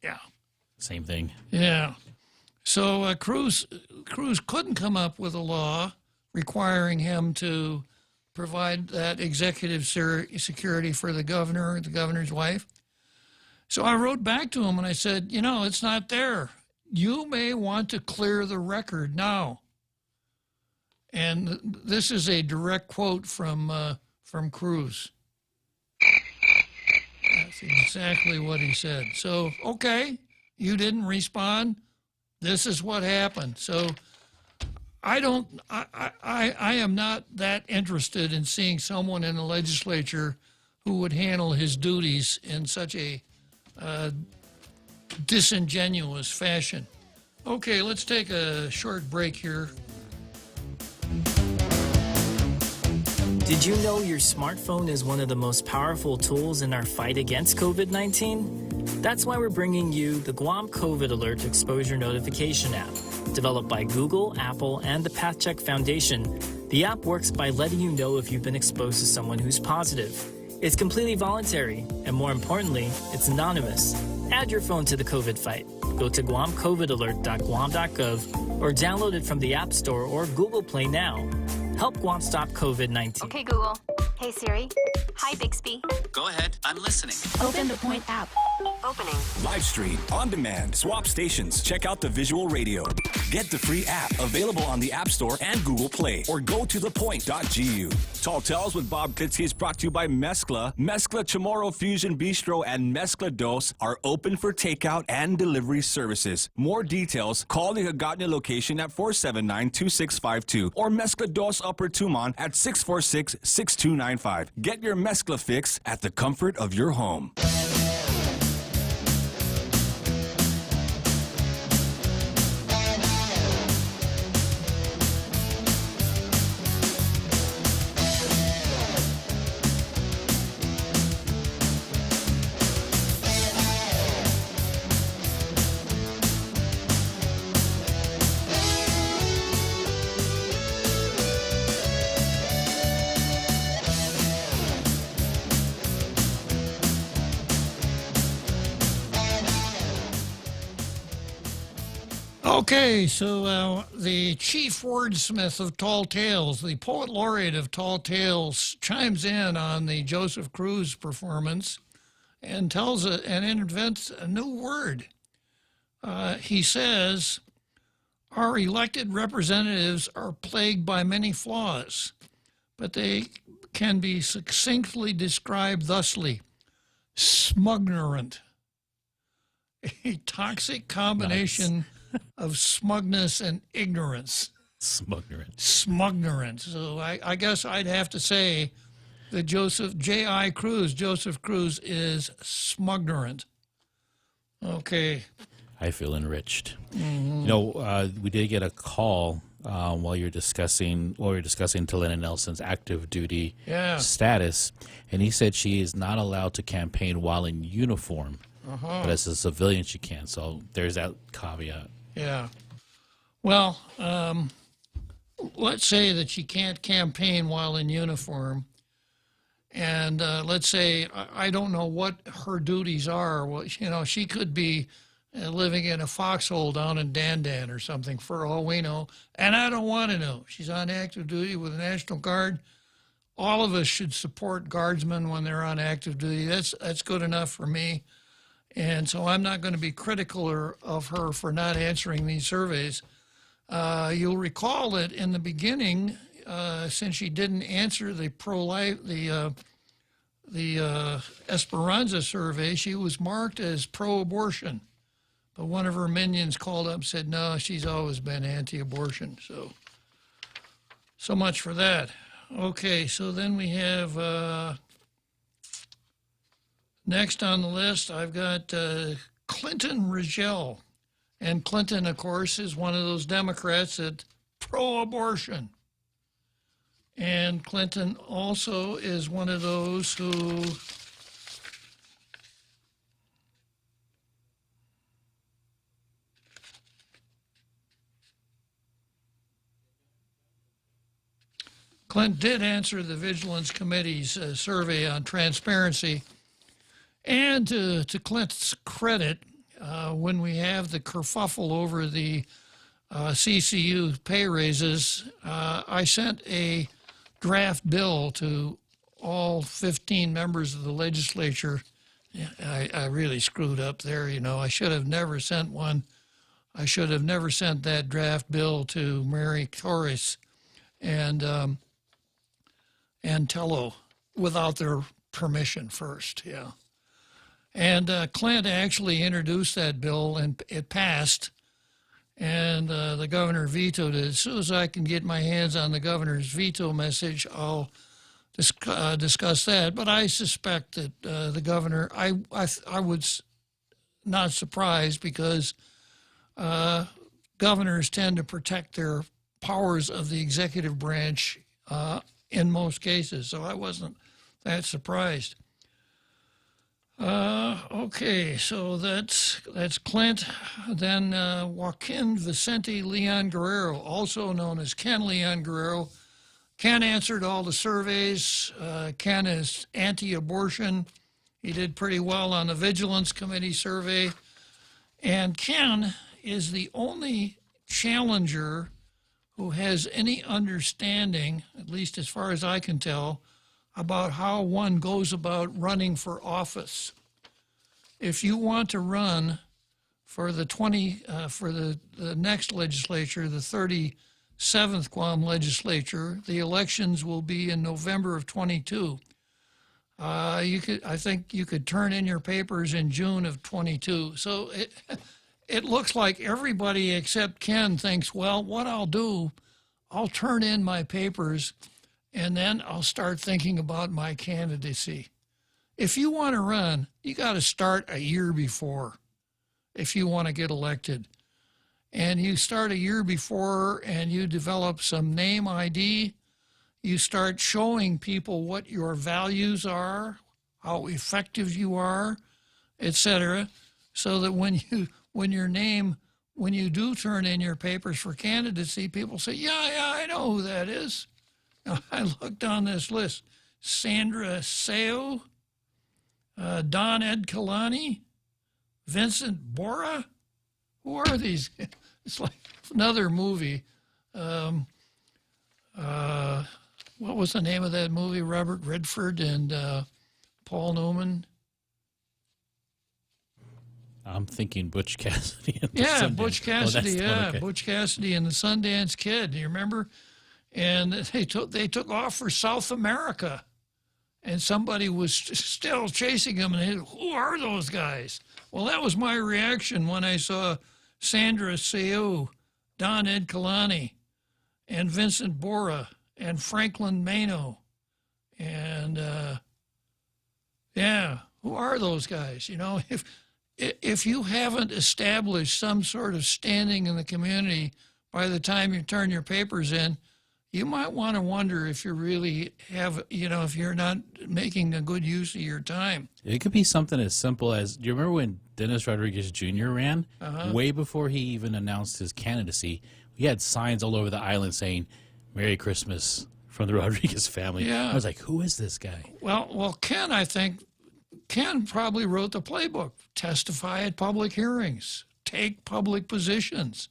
Yeah. Same thing. Yeah. So Cruz couldn't come up with a law requiring him to provide that executive security for the governor or the governor's wife. So I wrote back to him and I said, you know, it's not there. You may want to clear the record now. And this is a direct quote from Cruz. That's exactly what he said. So, okay, you didn't respond. This is what happened. So I am not that interested in seeing someone in the legislature who would handle his duties in such a disingenuous fashion. Okay, let's take a short break here. Did you know your smartphone is one of the most powerful tools in our fight against COVID-19? That's why we're bringing you the Guam COVID Alert Exposure Notification app. Developed by Google, Apple, and the PathCheck Foundation, the app works by letting you know if you've been exposed to someone who's positive. It's completely voluntary, and more importantly, it's anonymous. Add your phone to the COVID fight. Go to guamcovidalert.guam.gov or download it from the App Store or Google Play now. Help Guam stop COVID-19. Okay, Google. Hey Siri. Hi Bixby. Go ahead, I'm listening. Open the Point app. Opening. Live stream, on demand, swap stations, check out the visual radio. Get the free app available on the App Store and Google Play, or go to thepoint.gu. Tall Tales with Bob Klitzkie is brought to you by Mezcla. Mezcla Chamorro Fusion Bistro and Mezcla Dos are open for takeout and delivery services. More details, call the Hagåtña location at 479-2652 or Mezcla Dos Upper Tumon at 646-6295. Get your Mezcla fix at the comfort of your home. Okay, so the chief wordsmith of Tall Tales, the poet laureate of Tall Tales, chimes in on the Joseph Cruz performance and tells it and invents a new word. He says, our elected representatives are plagued by many flaws, but they can be succinctly described thusly: smugnorant, a toxic combination of smugness and ignorance. Smugnorant. So I guess I'd have to say that Joseph Cruz is smugnorant. Okay. I feel enriched. Mm-hmm. You know, we did get a call while you're discussing Talena Nelson's active duty status, and he said she is not allowed to campaign while in uniform, but as a civilian she can. So there's that caveat. Yeah. Well, let's say that she can't campaign while in uniform. And let's say, I don't know what her duties are. Well, you know, she could be living in a foxhole down in Dandan or something, for all we know. And I don't want to know. She's on active duty with the National Guard. All of us should support guardsmen when they're on active duty. That's good enough for me. And so I'm not going to be critical of her for not answering these surveys. You'll recall that in the beginning, since she didn't answer the pro-life, the Esperanza survey, she was marked as pro-abortion. But one of her minions called up and said, no, she's always been anti-abortion. So much for that. Okay, so then we have... next on the list, I've got Clinton Rigel. And Clinton, of course, is one of those Democrats that pro-abortion. And Clinton also is one of those who Clinton did answer the Vigilance Committee's survey on transparency. And to Clint's credit, when we have the kerfuffle over the CCU pay raises, I sent a draft bill to all 15 members of the legislature. I really screwed up there, you know. I should have never sent one. I should have never sent that draft bill to Mary Torres and Tello without their permission first, yeah. And Clint actually introduced that bill, and it passed, and the governor vetoed it. As soon as I can get my hands on the governor's veto message, I'll discuss that. But I suspect that the governor, I was not surprised, because governors tend to protect their powers of the executive branch in most cases, so I wasn't that surprised. Okay, so that's Clint. Then Joaquin Vicente Leon Guerrero, also known as Ken Leon Guerrero. Ken answered all the surveys. Ken is anti-abortion. He did pretty well on the Vigilance Committee survey. And Ken is the only challenger who has any understanding, at least as far as I can tell, about how one goes about running for office. If you want to run for the next legislature, the 37th Guam legislature, the elections will be in November of 22. I think you could turn in your papers in June of 22. So it looks like everybody except Ken thinks, well, what I'll do, I'll turn in my papers and then I'll start thinking about my candidacy. If you want to run, you got to start a year before if you want to get elected. And you start a year before and you develop some name ID. You start showing people what your values are, how effective you are, etc., so that when you do turn in your papers for candidacy, people say, yeah, I know who that is. Now, I looked on this list. Sandra Seo, Don Ed Kalani, Vincent Bora. Who are these? It's like another movie. What was the name of that movie? Robert Redford and Paul Newman. I'm thinking Butch Cassidy. And Yeah, Butch Cassidy. Okay. Butch Cassidy and the Sundance Kid. Do you remember? And they took off for South America, and somebody was still chasing them. And who are those guys? Well, that was my reaction when I saw Sandra Seo, Don Ed Kalani, and Vincent Bora, and Franklin Mano, and who are those guys? You know, if you haven't established some sort of standing in the community by the time you turn your papers in, you might want to wonder if you really have, if you're not making a good use of your time. It could be something as simple as, do you remember when Dennis Rodriguez Jr. ran? Way before he even announced his candidacy, we had signs all over the island saying, Merry Christmas from the Rodriguez family. Yeah. I was like, who is this guy? Well, Ken probably wrote the playbook. Testify at public hearings. Take public positions.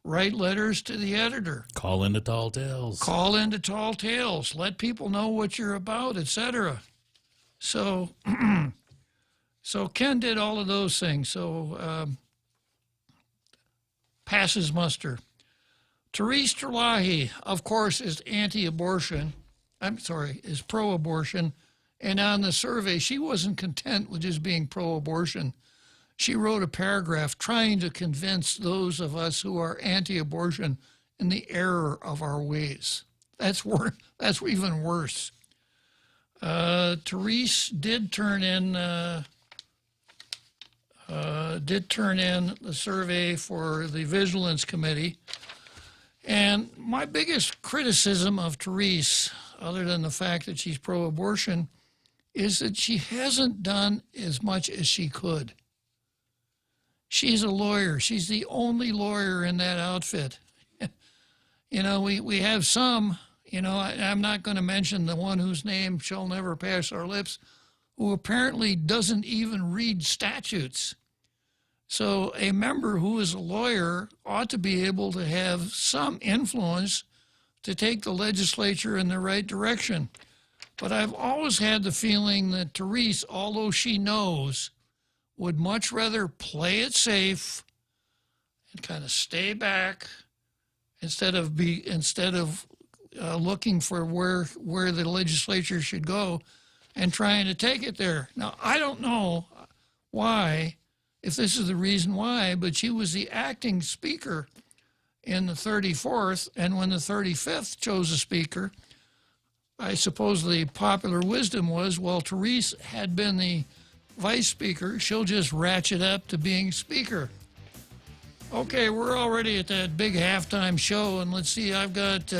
Write letters to the editor. Call into Tall Tales. Call into Tall Tales. Let people know what you're about, etc. So, so Ken did all of those things. So, passes muster. Therese Terlahi, of course, is anti-abortion. Is pro-abortion. And on the survey, she wasn't content with just being pro-abortion. She wrote a paragraph trying to convince those of us who are anti-abortion in the error of our ways. That's even worse. Therese did turn in the survey for the Vigilance Committee. And my biggest criticism of Therese, other than the fact that she's pro-abortion, is that she hasn't done as much as she could. She's a lawyer. She's the only lawyer in that outfit. We have some, I'm not going to mention the one whose name shall never pass our lips, who apparently doesn't even read statutes. So a member who is a lawyer ought to be able to have some influence to take the legislature in the right direction. But I've always had the feeling that Therese, although she knows, would much rather play it safe and kind of stay back instead of looking for where the legislature should go and trying to take it there. Now, I don't know why, if this is the reason why, but she was the acting speaker in the 34th, and when the 35th chose a speaker, I suppose the popular wisdom was, well, Therese had been the vice speaker, she'll just ratchet up to being speaker. Okay, we're already at that big halftime show, and let's see, I've got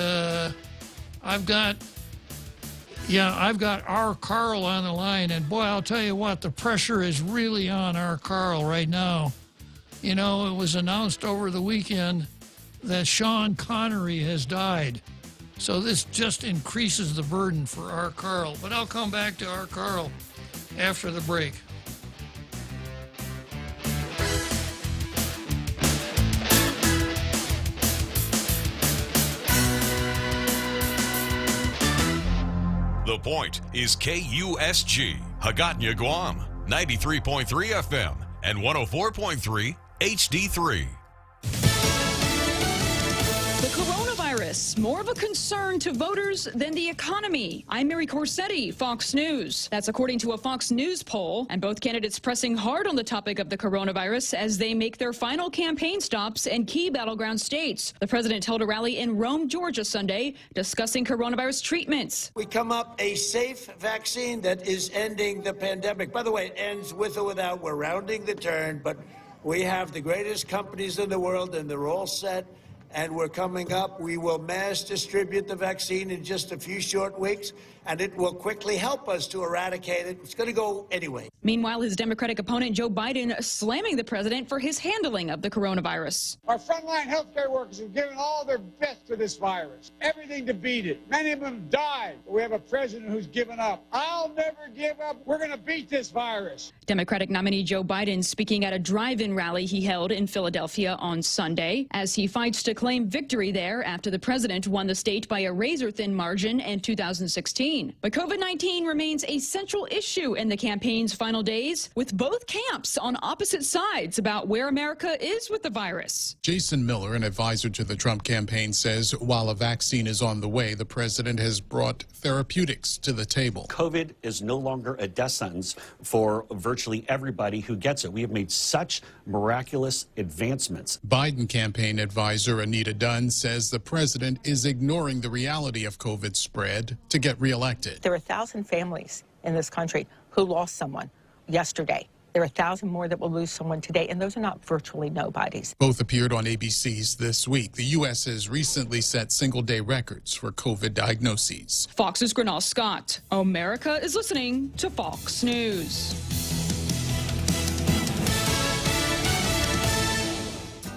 our Carl on the line, and boy, I'll tell you what, the pressure is really on our Carl right now. It was announced over the weekend that Sean Connery has died. So this just increases the burden for our Carl. But I'll come back to our Carl after the break. The Point is KUSG, Hagåtña, Guam, 93.3 FM and 104.3 HD3. The coronavirus, more of a concern to voters than the economy. I'm Mary Corsetti, Fox News. That's according to a Fox News poll, and both candidates pressing hard on the topic of the coronavirus as they make their final campaign stops in key battleground states. The president held a rally in Rome, Georgia Sunday, discussing coronavirus treatments. We come up a safe vaccine that is ending the pandemic. By the way, it ends with or without. We're rounding the turn, but we have the greatest companies in the world, and they're all set. And we're coming up. We will mass distribute the vaccine in just a few short weeks, and it will quickly help us to eradicate it. It's going to go anyway. Meanwhile, his Democratic opponent, Joe Biden, slamming the president for his handling of the coronavirus. Our frontline healthcare workers have given all their best to this virus, everything to beat it. Many of them died, but we have a president who's given up. I'll never give up. We're going to beat this virus. Democratic nominee Joe Biden speaking at a drive-in rally he held in Philadelphia on Sunday as he fights to claim victory there after the president won the state by a razor-thin margin in 2016. But COVID-19 remains a central issue in the campaign's final days, with both camps on opposite sides about where America is with the virus. Jason Miller, an advisor to the Trump campaign, says while a vaccine is on the way, the president has brought therapeutics to the table. COVID is no longer a death sentence for virtually everybody who gets it. We have made such miraculous advancements. Biden campaign advisor Anita Dunn says the president is ignoring the reality of COVID spread to get reelected. There are 1,000 families in this country who lost someone yesterday. There are 1,000 more that will lose someone today, and those are not virtually nobodies. Both appeared on ABC's This Week. The U.S. has recently set single-day records for COVID diagnoses. Fox's Grenal Scott. America is listening to Fox News.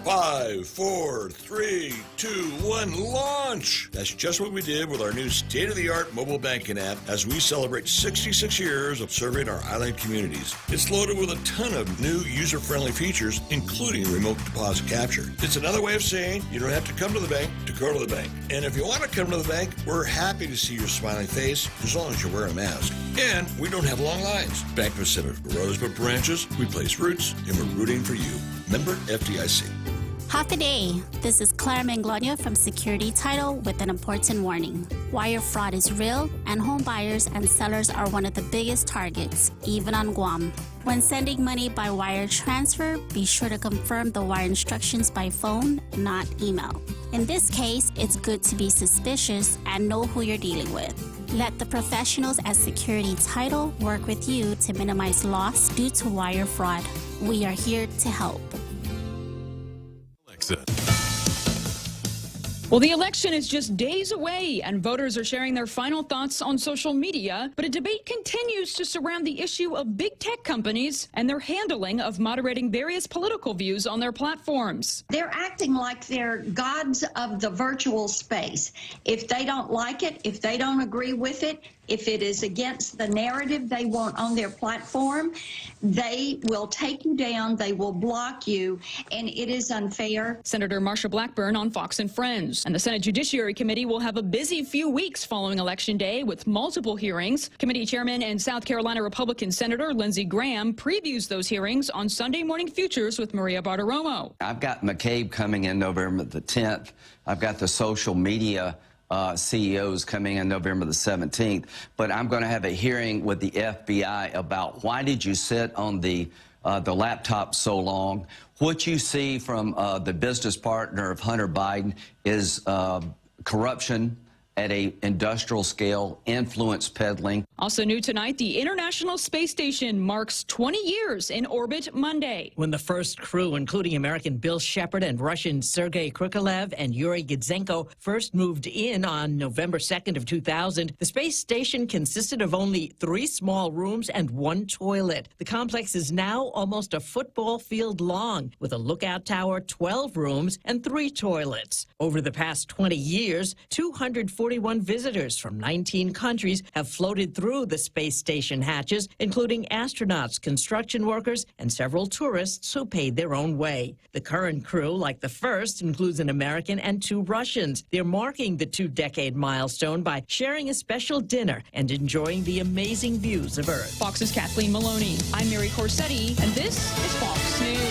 5, 4, 3, 2, 1, launch! That's just what we did with our new state-of-the-art mobile banking app as we celebrate 66 years of serving our island communities. It's loaded with a ton of new user-friendly features, including remote deposit capture. It's another way of saying you don't have to come to the bank to go to the bank. And if you want to come to the bank, we're happy to see your smiling face as long as you're wearing a mask. And we don't have long lines. Bank Pacific grows but branches, we place roots, and we're rooting for you. Member FDIC. Half a day. This is Claire Manglona from Security Title with an important warning. Wire fraud is real, and home buyers and sellers are one of the biggest targets, even on Guam. When sending money by wire transfer, be sure to confirm the wire instructions by phone, not email. In this case, it's good to be suspicious and know who you're dealing with. Let the professionals at Security Title work with you to minimize loss due to wire fraud. We are here to help. Well, the election is just days away, and voters are sharing their final thoughts on social media, but a debate continues to surround the issue of big tech companies and their handling of moderating various political views on their platforms. They're acting like they're gods of the virtual space. If they don't like it, if they don't agree with it, if it is against the narrative they want on their platform, they will take you down, they will block you, and it is unfair. Senator Marsha Blackburn on Fox and Friends. And the Senate Judiciary Committee will have a busy few weeks following Election Day with multiple hearings. Committee Chairman and South Carolina Republican Senator Lindsey Graham previews those hearings on Sunday Morning Futures with Maria Bartiromo. I've got McCabe coming in November the 10th. I've got the social media CEOs coming in November the 17th, but I'm going to have a hearing with the FBI about why did you sit on the laptop so long. What you see from the business partner of Hunter Biden is corruption at a industrial scale, influence peddling. Also new tonight, the International Space Station marks 20 years in orbit Monday. When the first crew, including American Bill Shepard and Russian Sergei Krikalev and Yuri Gidzenko, first moved in on November 2nd of 2000, the space station consisted of only 3 small rooms and 1 toilet. The complex is now almost a football field long, with a lookout tower, 12 rooms, and 3 toilets. Over the past 20 years, 240 141 visitors from 19 countries have floated through the space station hatches, including astronauts, construction workers, and several tourists who paid their own way. The current crew, like the first, includes an American and 2 Russians. They're marking the 2-decade milestone by sharing a special dinner and enjoying the amazing views of Earth. Fox's Kathleen Maloney. I'm Mary Corsetti, and this is Fox News.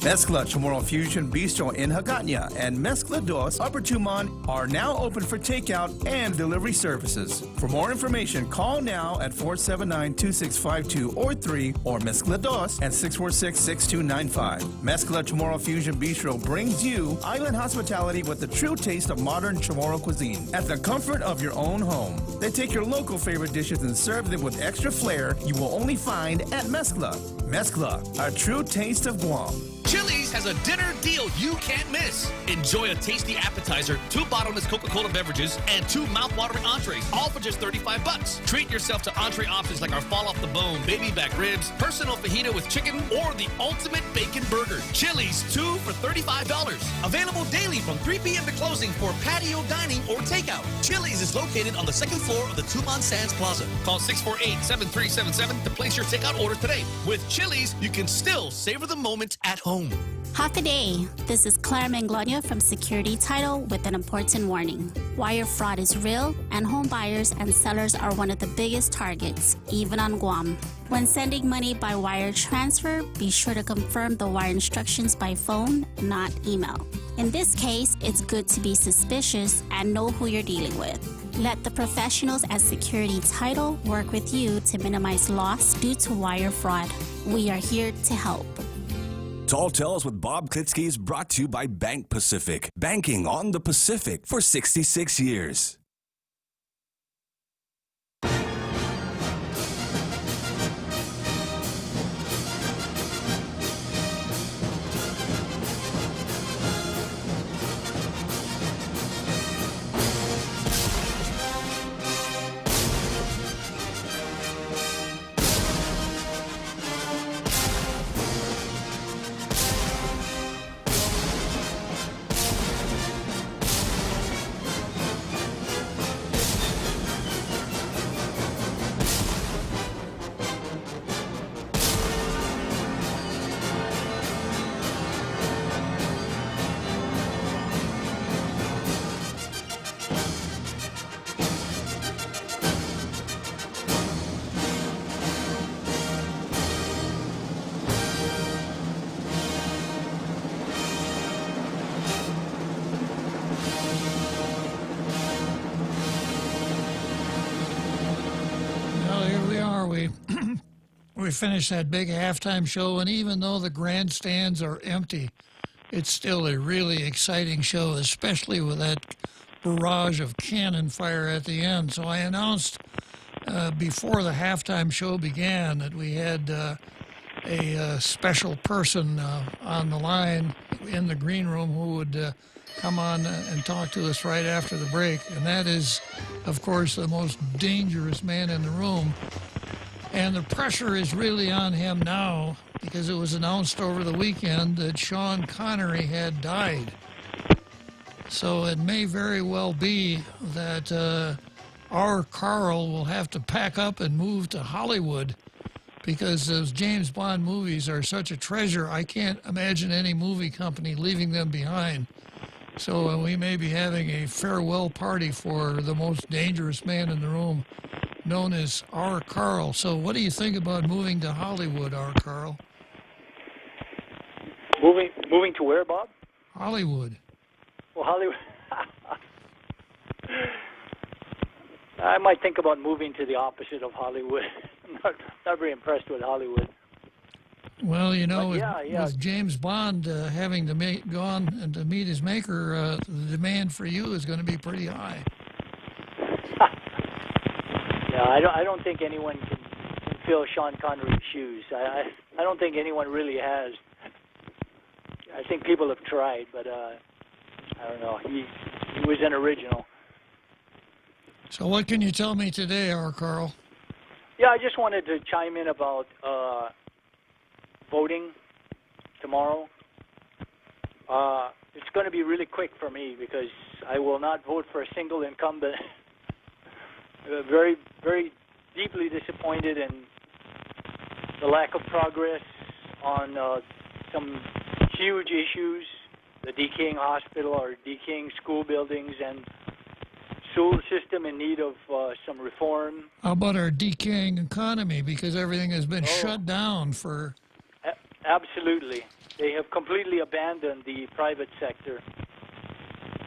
Mezcla Chamorro Fusion Bistro in Hagåtña and Mezcla Dos Upper Tumon are now open for takeout and delivery services. For more information, call now at 479-2652 or 3 or Mezcla Dos at 646-6295. Mezcla Chamorro Fusion Bistro brings you island hospitality with the true taste of modern Chamorro cuisine at the comfort of your own home. They take your local favorite dishes and serve them with extra flair you will only find at Mezcla. Mezcla, a true taste of Guam. Chili's has a dinner deal you can't miss. Enjoy a tasty appetizer, 2 bottomless Coca-Cola beverages, and 2 mouth-watering entrees, all for just $35. Treat yourself to entree options like our fall-off-the-bone baby back ribs, personal fajita with chicken, or the ultimate bacon burger. Chili's, 2 for $35. Available daily from 3 p.m. to closing for patio dining or takeout. Chili's is located on the 2nd floor of the Tumon Sands Plaza. Call 648-7377 to place your takeout order today. With Chili's, you can still savor the moment at home. Half a day. This is Claire Manglona from Security Title with an important warning. Wire fraud is real, and home buyers and sellers are one of the biggest targets, even on Guam. When sending money by wire transfer, be sure to confirm the wire instructions by phone, not email. In this case, it's good to be suspicious and know who you're dealing with. Let the professionals at Security Title work with you to minimize loss due to wire fraud. We are here to help. Tall Tales with Bob Klitzkie is brought to you by Bank Pacific. Banking on the Pacific for 66 years. We finished that big halftime show, and even though the grandstands are empty, it's still a really exciting show, especially with that barrage of cannon fire at the end. So I announced before the halftime show began that we had a special person on the line in the green room who would come on and talk to us right after the break. And that is, of course, the most dangerous man in the room. And the pressure is really on him now because it was announced over the weekend that Sean Connery had died. So it may very well be that our Carl will have to pack up and move to Hollywood because those James Bond movies are such a treasure. I can't imagine any movie company leaving them behind. So we may be having a farewell party for the most dangerous man in the room, known as R. Carl. So what do you think about moving to Hollywood, R. Carl? Moving to where, Bob? Hollywood. Well, Hollywood. I might think about moving to the opposite of Hollywood. I'm not very impressed with Hollywood. Well, you know, yeah. with James Bond having to go on and to meet his maker, the demand for you is going to be pretty high. Yeah, I don't think anyone can fill Sean Connery's shoes. I don't think anyone really has. I think people have tried, but I don't know. He was an original. So what can you tell me today, R. Carl? Yeah, I just wanted to chime in about voting tomorrow. it's going to be really quick for me because I will not vote for a single incumbent. Very, very deeply disappointed in the lack of progress on some huge issues, the decaying hospital or decaying school buildings and school system in need of some reform. How about our decaying economy? Because everything has been shut down for... Absolutely. They have completely abandoned the private sector.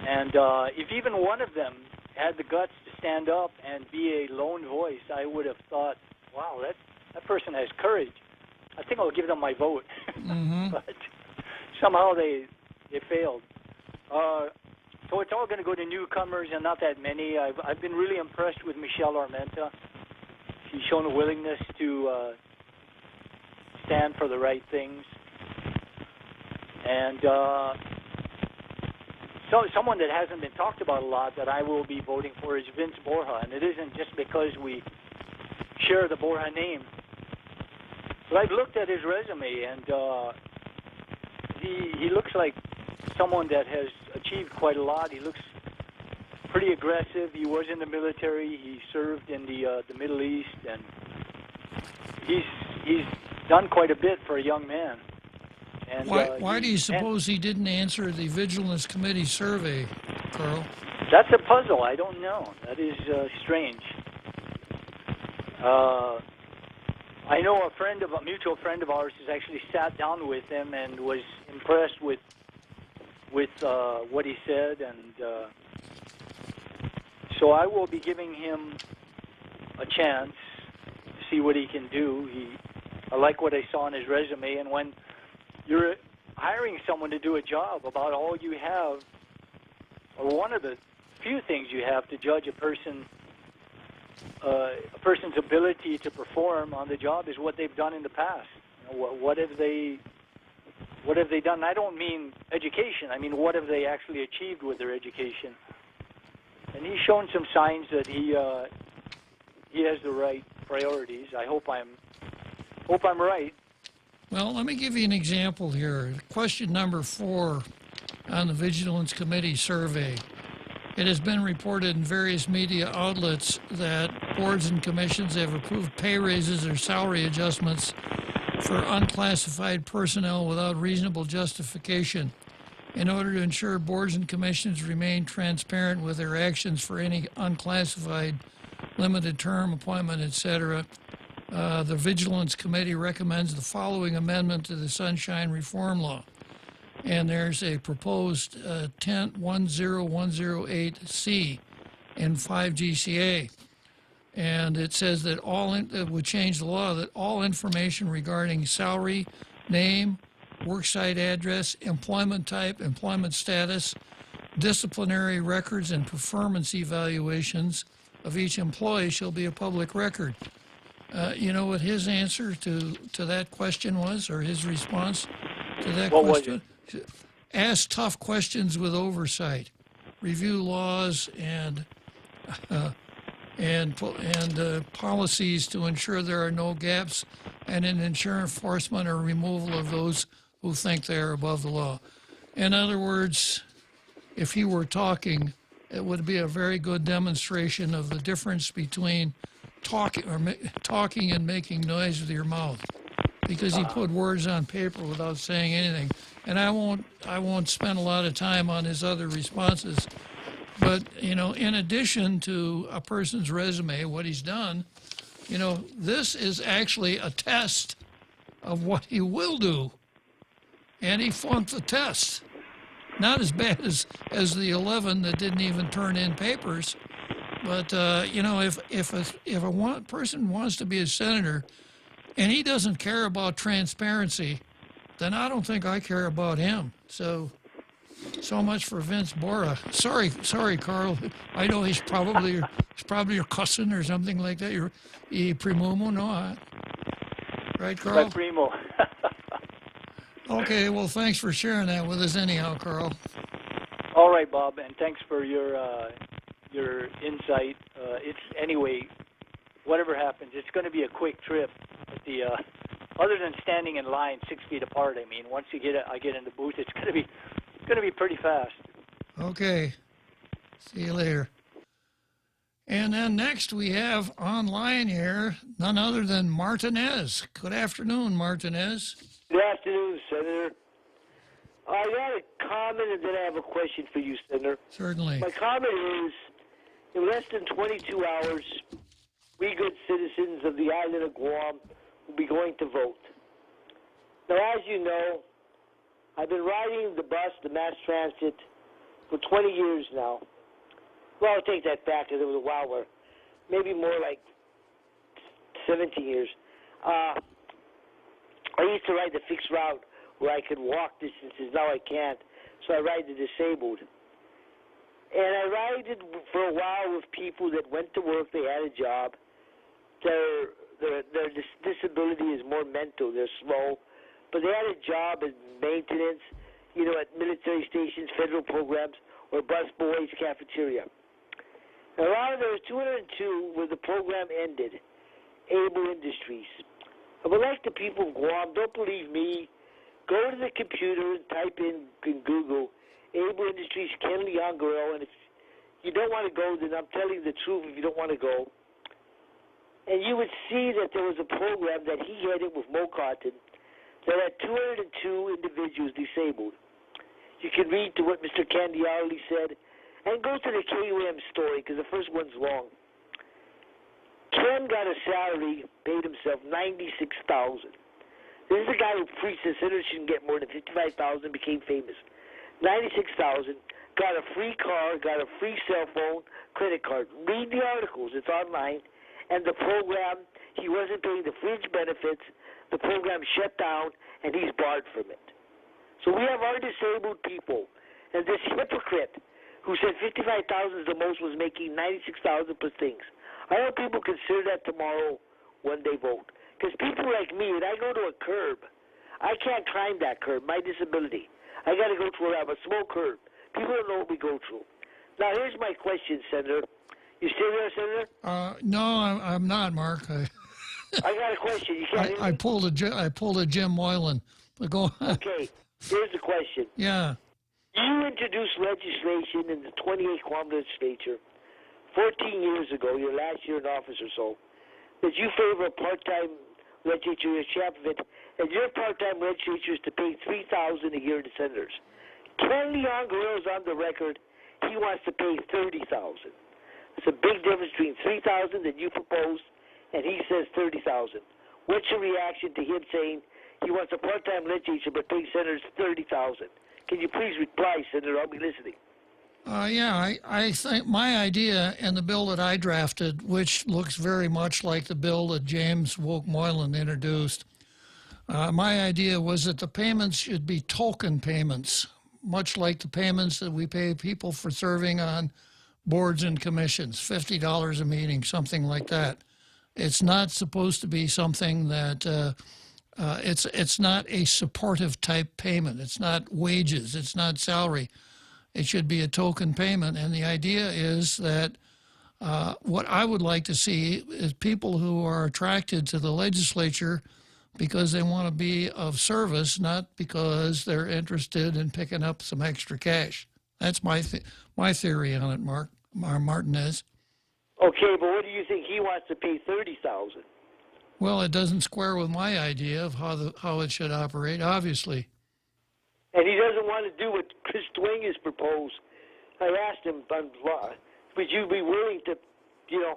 And if even one of them had the guts to stand up and be a lone voice, I would have thought, wow, that person has courage. I think I'll give them my vote. Mm-hmm. But somehow they failed. So it's all going to go to newcomers and not that many. I've been really impressed with Michelle Armenta. She's shown a willingness to stand for the right things. And so someone that hasn't been talked about a lot that I will be voting for is Vince Borja. And it isn't just because we share the Borja name. But I've looked at his resume, and he looks like someone that has achieved quite a lot. He looks pretty aggressive. He was in the military. He served in the Middle East, and he's done quite a bit for a young man. And why do you suppose he didn't answer the Vigilance Committee survey, Carl? That's a puzzle. I don't know. That is strange. I know a mutual friend of ours has actually sat down with him and was impressed with what he said, and so I will be giving him a chance to see what he can do. I like what I saw on his resume, and when you're hiring someone to do a job, about all you have, or one of the few things you have to judge a person's ability to perform on the job is what they've done in the past. You know, what have they done? And I don't mean education. I mean, what have they actually achieved with their education? And he's shown some signs that he has the right priorities. I hope I'm right. Well, let me give you an example here. Question number 4 on the Vigilance Committee survey. It has been reported in various media outlets that boards and commissions have approved pay raises or salary adjustments for unclassified personnel without reasonable justification. In order to ensure boards and commissions remain transparent with their actions for any unclassified, limited term appointment, etc., the Vigilance Committee recommends the following amendment to the Sunshine Reform Law. And there's a proposed 1010108C in 5 GCA. And it says that it would change the law that all information regarding salary, name, worksite address, employment type, employment status, disciplinary records, and performance evaluations of each employee shall be a public record. You know what his answer to that question was, or his response to that question? Ask tough questions with oversight. Review laws and policies to ensure there are no gaps, and ensure enforcement or removal of those who think they are above the law. In other words, if he were talking, it would be a very good demonstration of the difference between talking and making noise with your mouth, because he put words on paper without saying anything. And I won't spend a lot of time on his other responses, but you know, in addition to a person's resume, what he's done, you know, this is actually a test of what he will do, and he flunked the test. Not as bad as the 11 that didn't even turn in papers. But, you know, if a person wants to be a senator and he doesn't care about transparency, then I don't think I care about him. So much for Vince Borja. Sorry, Carl. I know he's probably your cousin or something like that. You're primo, no? Right, Carl? My primo. Okay, well, thanks for sharing that with us anyhow, Carl. All right, Bob, and thanks for your insight. Anyway, whatever happens, it's going to be a quick trip. Other than standing in line 6 feet apart, I mean, once I get in the booth, it's going to be going to be pretty fast. Okay. See you later. And then next we have online here none other than Martinez. Good afternoon, Martinez. Good afternoon, Senator. I got a comment and then I have a question for you, Senator. Certainly. My comment is, in less than 22 hours, we good citizens of the island of Guam will be going to vote. Now, as you know, I've been riding the bus, the mass transit, for 20 years now. Well, I'll take that back because it was a while where, maybe more like 17 years. I used to ride the fixed route where I could walk distances. Now I can't, so I ride the disabled. And I ride it for a while with people that went to work, they had a job. Their disability is more mental, they're slow, but they had a job in maintenance, at military stations, federal programs, or bus boys, cafeteria. Around there was 202 where the program ended, Able Industries. I would like the people of Guam, don't believe me, go to the computer and type in Google, Able Industries, Ken Leon Guerrero, and if you don't want to go, then I'm telling you the truth if you don't want to go. And you would see that there was a program that he headed with Mo Cotton that had 202 individuals disabled. You can read to what Mr. Candiarelli said, and go to the KUM story, because the first one's long. Ken got a salary, paid himself $96,000. This is a guy who preached that sinners shouldn't get more than $55,000, became famous. $96,000, got a free car, got a free cell phone, credit card. Read the articles, it's online. And the program, he wasn't paying the fringe benefits. The program shut down, and he's barred from it. So we have our disabled people, and this hypocrite who said $55,000 is the most was making $96,000 plus things. I hope people consider that tomorrow when they vote. Because people like me, when I go to a curb, I can't climb that curb, my disability. I got to go through a small curb. People don't know what we go through. Now, here's my question, Senator. You still there, Senator? No, I'm not, Mark. I got a question. You can't hear me? I pulled a Jim Moylan. But go on. Okay, here's the question. Yeah. You introduced legislation in the 28th Guam legislature 14 years ago, your last year in office or so, that you favor a part-time legislature, you're chairman of it, and your part-time legislature is to pay $3,000 a year to senators. Ken Leon Guerrero's on the record, he wants to pay $30,000. It's a big difference between $3,000 that you proposed, and he says $30,000. What's your reaction to him saying he wants a part-time legislature but pay senators $30,000? Can you please reply, Senator? I'll be listening. I think my idea and the bill that I drafted, which looks very much like the bill that James Woke Moylan introduced, my idea was that the payments should be token payments, much like the payments that we pay people for serving on boards and commissions, $50 a meeting, something like that. It's not supposed to be something that it's not a supportive type payment. It's not wages. It's not salary. It should be a token payment. And the idea is that what I would like to see is people who are attracted to the legislature because they want to be of service, not because they're interested in picking up some extra cash. That's my theory on it, Martinez. Okay, but what do you think? He wants to pay $30,000. Well, it doesn't square with my idea of how it should operate, obviously. And he doesn't want to do what Chris Twing has proposed. I asked him, would you be willing to, do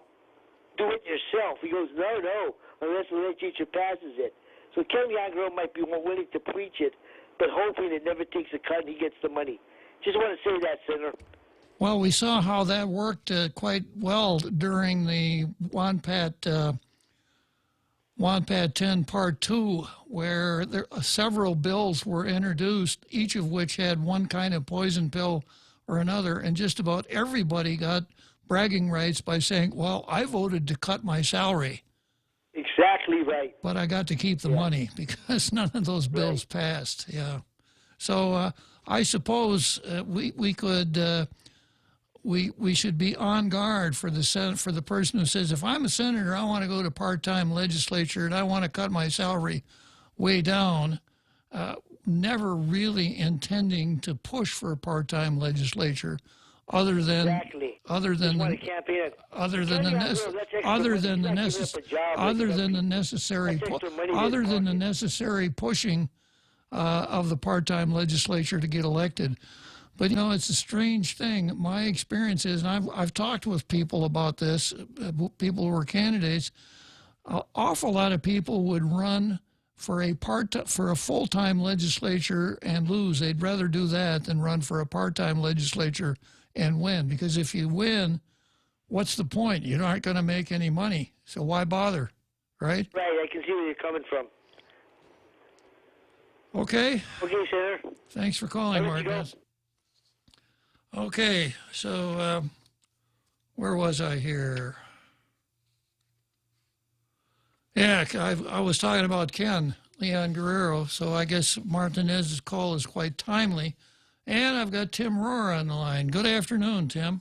it yourself? He goes, no, unless the legislature passes it. So Ken Leon Guerrero might be more willing to preach it, but hoping it never takes a cut and he gets the money. Just want to say that, Senator. Well, we saw how that worked quite well during the WANPAD 10 Part 2, where several bills were introduced, each of which had one kind of poison pill or another, and just about everybody got bragging rights by saying, well, I voted to cut my salary. Exactly right. But I got to keep the money because none of those bills passed. Yeah. So I suppose we could... We should be on guard for the person who says, if I'm a senator, I want to go to part-time legislature and I want to cut my salary way down. never really intending to push for a part-time legislature, other than Exactly. other than Just the, want to campaign. other than the Tell me, nec- Will, that's extra other money. than the You're not giving necess- up a job, other like, than the necessary that's pu- extra money other that's than the pocket. necessary pushing of the part-time legislature to get elected. But it's a strange thing. My experience is, and I've talked with people about this, people who are candidates. An awful lot of people would run for a full-time legislature and lose. They'd rather do that than run for a part-time legislature and win. Because if you win, what's the point? You aren't going to make any money, so why bother, right? Right, I can see where you're coming from. Okay. Okay, Senator. Thanks for calling, I'll let you go. Martinez. Okay, so where was I here? Yeah, I was talking about Ken, Leon Guerrero, so I guess Martinez's call is quite timely. And I've got Tim Rohr on the line. Good afternoon, Tim.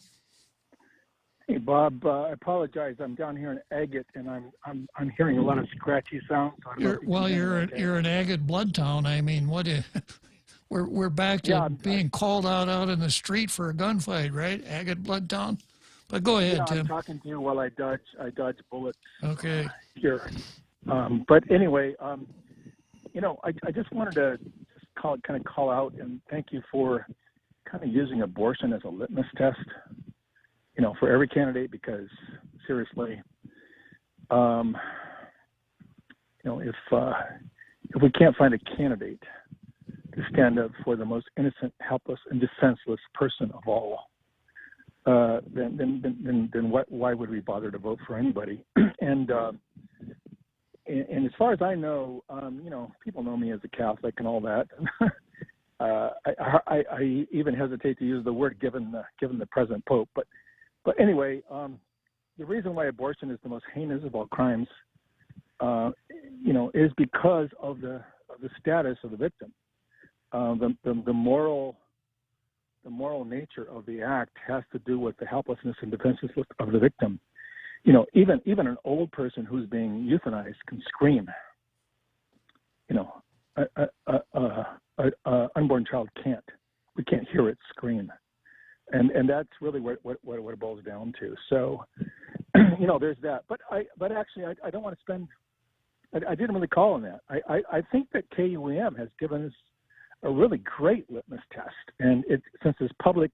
Hey, Bob. I apologize. I'm down here in Agate, and I'm hearing a lot of scratchy sounds. So You're an agate blood town. I mean, what? We're back to being called out in the street for a gunfight, right? Agate blood town. But go ahead, Tim. I'm talking to you while I dodge bullets. Okay. Here. But anyway, I just wanted to call out and thank you for kind of using abortion as a litmus test, for every candidate, because seriously, if we can't find a candidate to stand up for the most innocent, helpless, and defenseless person of all, then why would we bother to vote for anybody? And as far as I know, people know me as a Catholic and all that. I even hesitate to use the word given the present Pope. But anyway, the reason why abortion is the most heinous of all crimes, is because of the status of the victim. The moral nature of the act has to do with the helplessness and defenselessness of the victim. Even an old person who's being euthanized can scream. A unborn child can't. We can't hear it scream, and that's really what it boils down to. So, there's that. But actually, I don't want to spend. I didn't really call on that. I think that KUEM has given us a really great litmus test, and since it's public,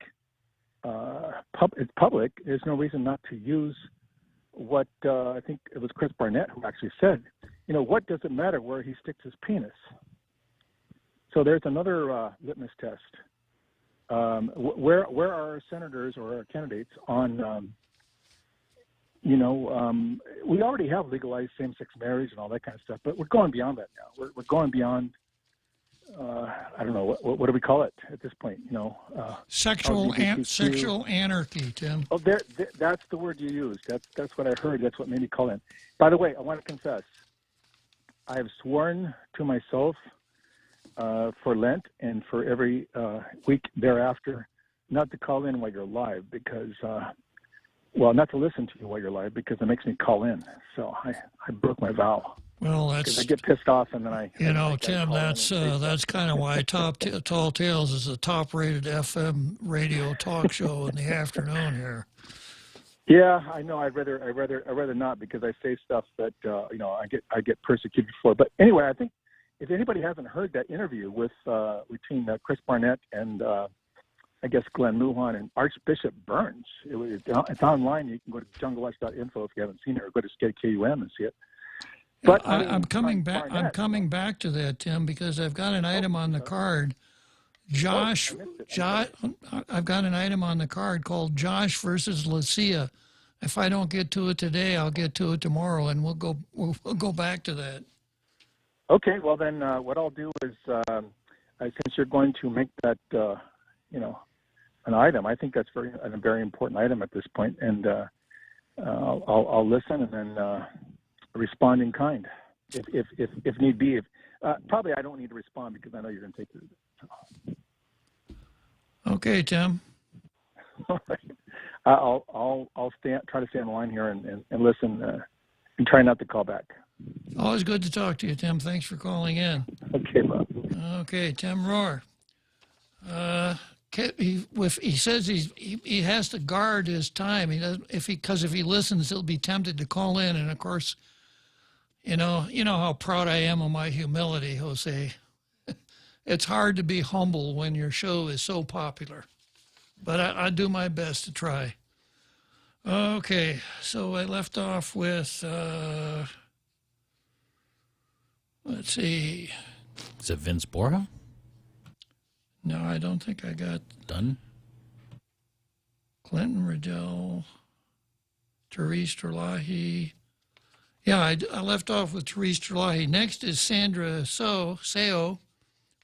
there's no reason not to use what I think it was Chris Barnett who actually said, what does it matter where he sticks his penis? So there's another litmus test. Where are our senators or our candidates on? We already have legalized same-sex marriage and all that kind of stuff, but we're going beyond that now. We're going beyond. I don't know what do we call it at this point? Sexual anarchy, Tim. Oh, that's the word you used. That's what I heard. That's what made me call in. By the way, I want to confess. I have sworn to myself for Lent and for every week thereafter not to call in while you're live because, not to listen to you while you're live because it makes me call in. So I broke my vow. Well, I get pissed off and then I. Tim, that's kind of why Tall Tales is a top-rated FM radio talk show in the afternoon here. Yeah, I know. I'd rather not because I say stuff that I get persecuted for. But anyway, I think if anybody hasn't heard that interview with between Chris Barnett and I guess Glenn Lujan and Archbishop Burns, it's online. You can go to junglewatch.info if you haven't seen it, or go to KUM and see it. But I'm coming back. I'm coming back to that, Tim, because I've got an item on the card. I've got an item on the card called Josh versus Lucia. If I don't get to it today, I'll get to it tomorrow, and we'll go back to that. Okay. Well, then what I'll do is, since you're going to make that, an item, I think that's a very important item at this point, and I'll listen and then. Respond in kind, if need be. Probably I don't need to respond because I know you're going to take it. Okay, Tim. All right. I'll try to stay on the line here and listen and try not to call back. Always good to talk to you, Tim. Thanks for calling in. Okay, Bob. Okay, Tim Rohr. He says he has to guard his time. He doesn't, because if he listens, he'll be tempted to call in. And of course, you know how proud I am of my humility, Jose. It's hard to be humble when your show is so popular, but I do my best to try. Okay, so I left off with, let's see. Is it Vince Borja? No, I don't think I got done. Clinton Riddell, Therese Terlahi. Yeah, I left off with Therese Terlahi. Next is Sandra Seo,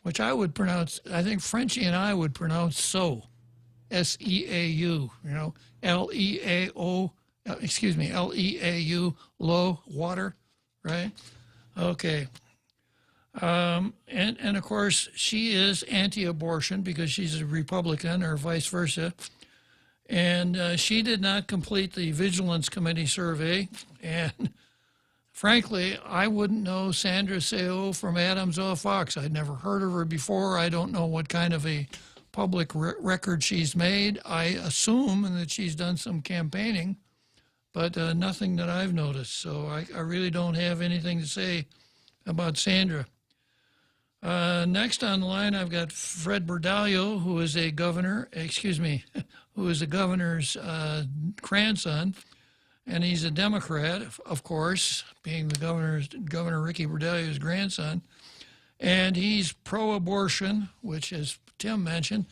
which I would pronounce, I think Frenchie and I would pronounce so. S-E-A-U, L-E-A-U, low, water, right? Okay. And of course, she is anti-abortion because she's a Republican or vice versa. And she did not complete the Vigilance Committee survey. And frankly, I wouldn't know Sandra Seo from Adams or Fox. I'd never heard of her before. I don't know what kind of a public record she's made. I assume that she's done some campaigning, but nothing that I've noticed. So I really don't have anything to say about Sandra. Next on the line, I've got Fred Berdalio, who is a governor, who is the governor's grandson, and he's a Democrat, of course, being the Governor Ricky Berdalio's grandson, and he's pro-abortion, which, as Tim mentioned,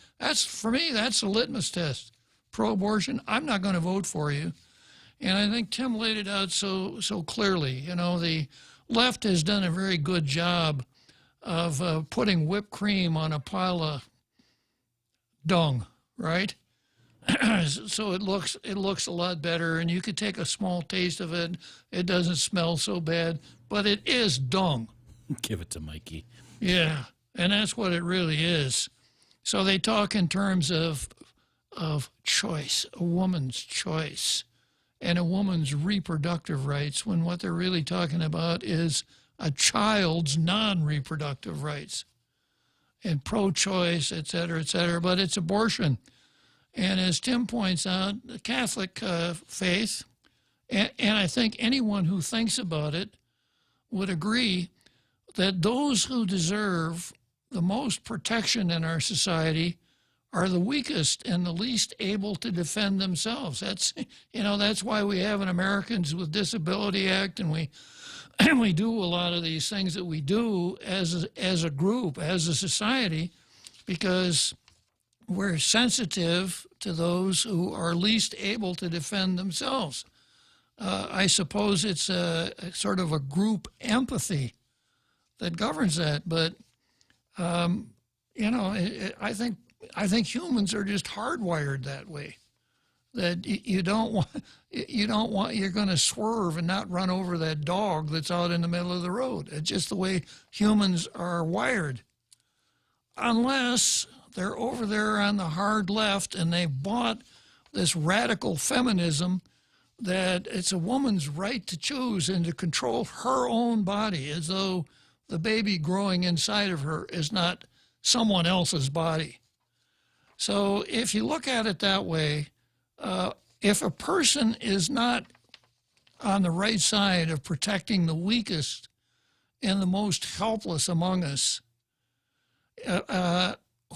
for me, that's a litmus test. Pro-abortion, I'm not going to vote for you. And I think Tim laid it out so clearly. You know, the left has done a very good job of putting whipped cream on a pile of dung, right? So it looks a lot better, and you could take a small taste of it. It doesn't smell so bad, but it is dung. Give it to Mikey. Yeah, and that's what it really is. So they talk in terms of choice, a woman's choice, and a woman's reproductive rights, when what they're really talking about is a child's non-reproductive rights and pro-choice, et cetera, but it's abortion. And as Tim points out, the Catholic faith, and I think anyone who thinks about it would agree that those who deserve the most protection in our society are the weakest and the least able to defend themselves. That's why we have an Americans with Disability Act, and we do a lot of these things that we do as a group, as a society, because we're sensitive to those who are least able to defend themselves. I suppose it's a sort of a group empathy that governs that, but I think humans are just hardwired that way. That you're going to swerve and not run over that dog that's out in the middle of the road. It's just the way humans are wired. Unless they're over there on the hard left and they've bought this radical feminism that it's a woman's right to choose and to control her own body, as though the baby growing inside of her is not someone else's body. So if you look at it that way, if a person is not on the right side of protecting the weakest and the most helpless among us,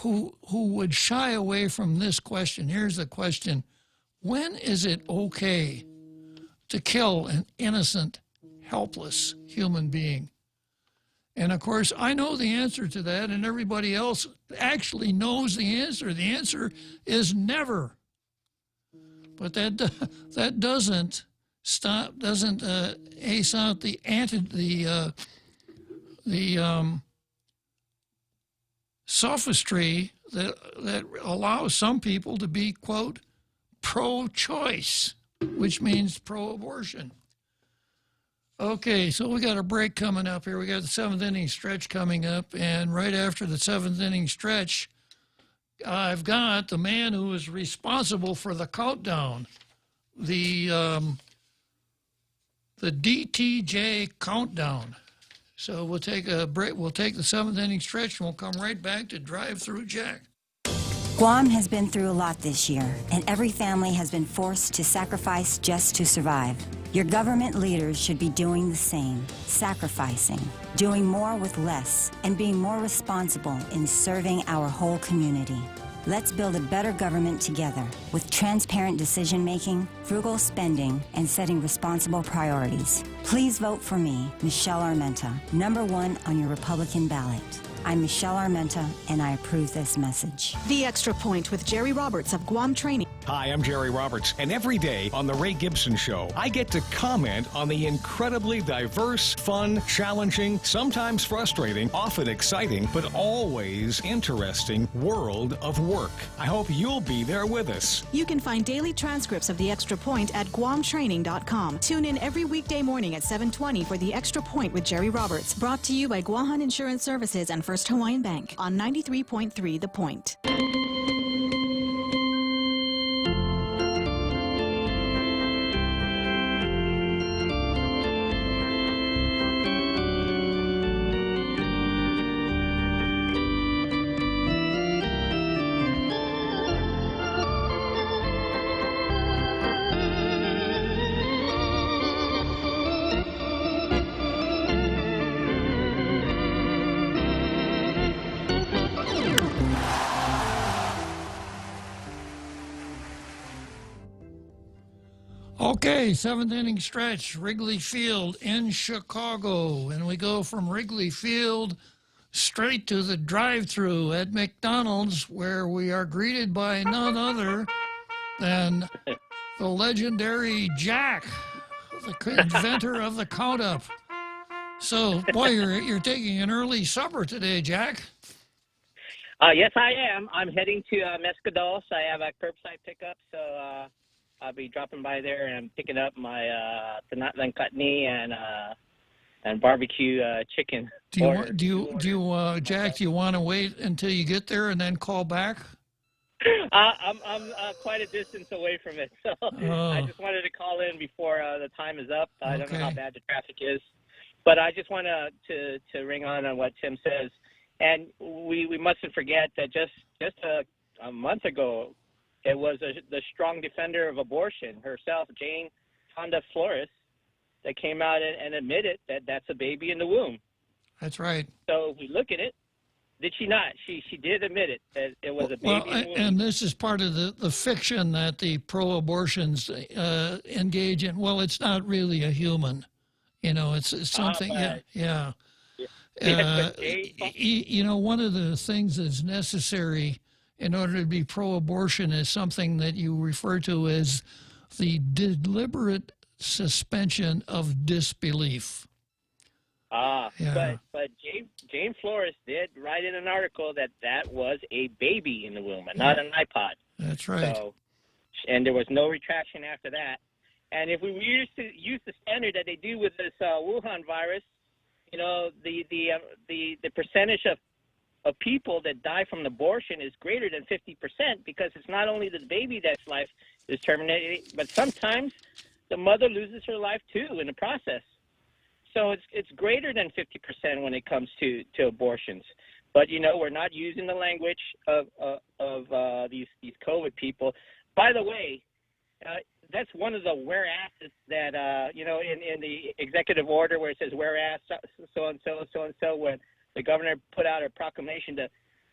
who would shy away from this question, here's the question: when is it okay to kill an innocent, helpless human being? And of course, I know the answer to that, and everybody else actually knows the answer. The answer is never. But that doesn't ace out the sophistry that allows some people to be, quote, pro-choice, which means pro-abortion. Okay, so we got a break coming up here. We got the seventh inning stretch coming up, and right after the seventh inning stretch, I've got the man who is responsible for the countdown, the DTJ countdown. So we'll take a break. We'll take the seventh inning stretch, and we'll come right back to Drive Through Jack. Guam has been through a lot this year, and every family has been forced to sacrifice just to survive. Your government leaders should be doing the same, sacrificing, doing more with less, and being more responsible in serving our whole community. Let's build a better government together with transparent decision-making, frugal spending, and setting responsible priorities. Please vote for me, Michelle Armenta, #1 on your Republican ballot. I'm Michelle Armenta, and I approve this message. The Extra Point with Jerry Roberts of Guam Training. Hi, I'm Jerry Roberts, and every day on The Ray Gibson Show, I get to comment on the incredibly diverse, fun, challenging, sometimes frustrating, often exciting, but always interesting world of work. I hope you'll be there with us. You can find daily transcripts of The Extra Point at guamtraining.com. Tune in every weekday morning at 7:20 for The Extra Point with Jerry Roberts, brought to you by Guahan Insurance Services and First Hawaiian Bank on 93.3 The Point. Okay, seventh inning stretch, Wrigley Field in Chicago. And we go from Wrigley Field straight to the drive-thru at McDonald's, where we are greeted by none other than the legendary Jack, the inventor of the count-up. So, boy, you're taking an early supper today, Jack. Yes, I am. I'm heading to Mescados. I have a curbside pickup, so I'll be dropping by there and picking up my Tanatlan Chutney and barbecue chicken. Jack, do you want to wait until you get there and then call back? I'm quite a distance away from it, so I just wanted to call in before the time is up. I don't know how bad the traffic is, but I just want to ring on what Tim says. And we mustn't forget that just a month ago, it was the strong defender of abortion herself, Jane Fonda Flores, that came out and admitted that that's a baby in the womb. That's right. So if we look at it, did she not? She did admit it, that it was a baby in the womb. And this is part of the fiction that the pro-abortions engage in. Well, it's not really a human. You know, it's something, yeah. You know, one of the things that's necessary in order to be pro-abortion is something that you refer to as the deliberate suspension of disbelief. But Jane Flores did write in an article that was a baby in the womb and not an iPod. That's right. So, and there was no retraction after that. And if we were to use the standard that they do with this Wuhan virus, you know, the percentage of people that die from abortion is greater than 50%, because it's not only the baby that's life is terminated, but sometimes the mother loses her life too in the process. So it's greater than 50% when it comes to abortions. But you know, we're not using the language of these COVID people. By the way, that's one of the whereas's that you know, in the executive order where it says whereas so and so, when the governor put out a proclamation,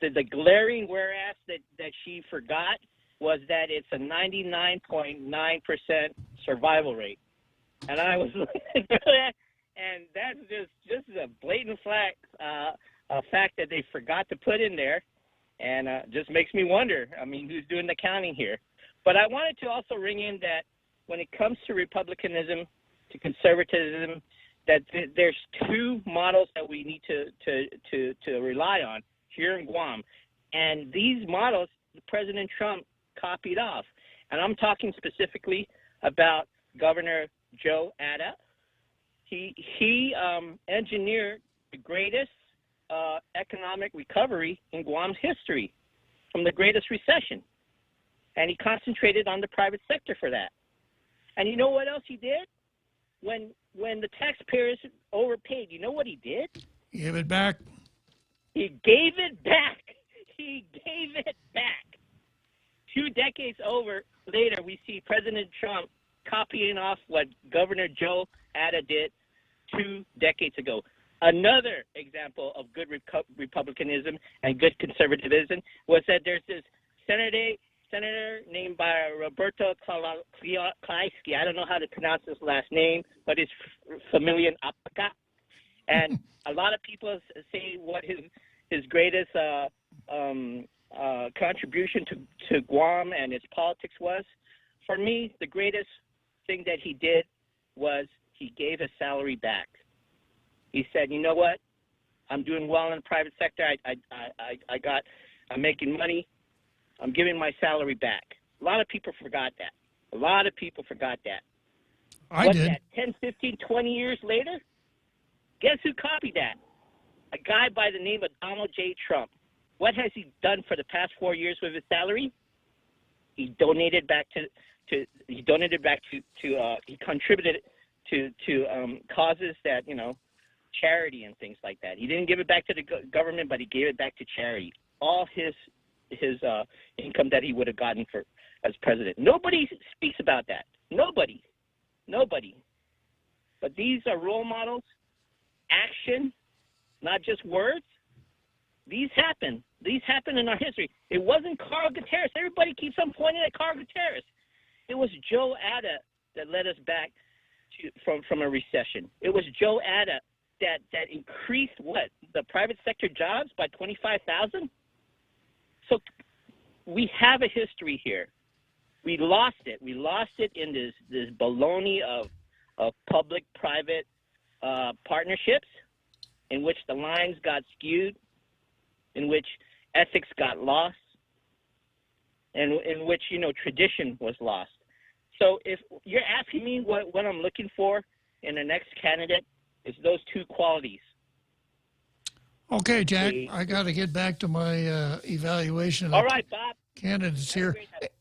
the glaring whereas that she forgot was that it's a 99.9% survival rate. And I was looking for that, and that's just a blatant fact that they forgot to put in there, and just makes me wonder, I mean, who's doing the counting here? But I wanted to also ring in that when it comes to republicanism, to conservatism, that there's two models that we need to rely on here in Guam. And these models, President Trump copied off. And I'm talking specifically about Governor Joe Ada. He engineered the greatest economic recovery in Guam's history from the greatest recession. And he concentrated on the private sector for that. And you know what else he did? when the taxpayers overpaid, you know what he did? Give it back. He gave it back. He gave it back. 2 decades later, we see President Trump copying off what Governor Joe Ada did 2 decades ago. Another example of good republicanism and good conservatism was that there's this senator named by Roberto Klitzkie. I don't know how to pronounce his last name, but it's familiar Apaca. And a lot of people say what his greatest contribution to Guam and its politics was. For me, the greatest thing that he did was he gave his salary back. He said, you know what? I'm doing well in the private sector. I'm making money. I'm giving my salary back. A lot of people forgot that. I did. That 10, 15, 20 years later, guess who copied that? A guy by the name of Donald J. Trump. What has he done for the past 4 years with his salary? He donated back he contributed to causes that, charity and things like that. He didn't give it back to the government, but he gave it back to charity. All his income that he would have gotten as president. Nobody speaks about that. Nobody. But these are role models, action, not just words. These happen in our history. It wasn't Carl Gutierrez. Everybody keeps on pointing at Carl Gutierrez. It was Joe Ada that led us back from a recession. It was Joe Ada that increased the private sector jobs by 25,000. So we have a history here. We lost it. We lost it in this baloney of public-private partnerships, in which the lines got skewed, in which ethics got lost, and in which tradition was lost. So if you're asking me what I'm looking for in the next candidate, it's those two qualities. Okay, Jack, I got to get back to my evaluation of Bob. Candidates here.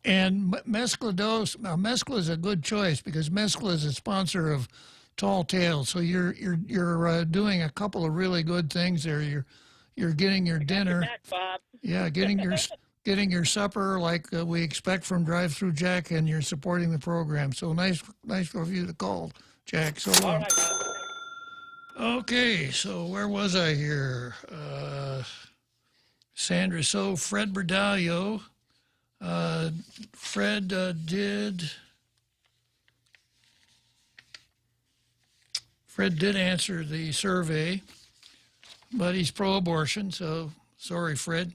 And Mezcla Dos, now Mezcla is a good choice because Mezcla is a sponsor of Tall Tales. So you're doing a couple of really good things there. You're getting your dinner. Back, Bob. Yeah, getting your supper like we expect from Drive Through Jack, and you're supporting the program. So nice of you to call, Jack. So long. All right, Bob. Okay, so where was I here? Sandra, so Fred Berdalio. Fred did answer the survey, but he's pro-abortion, so sorry, Fred.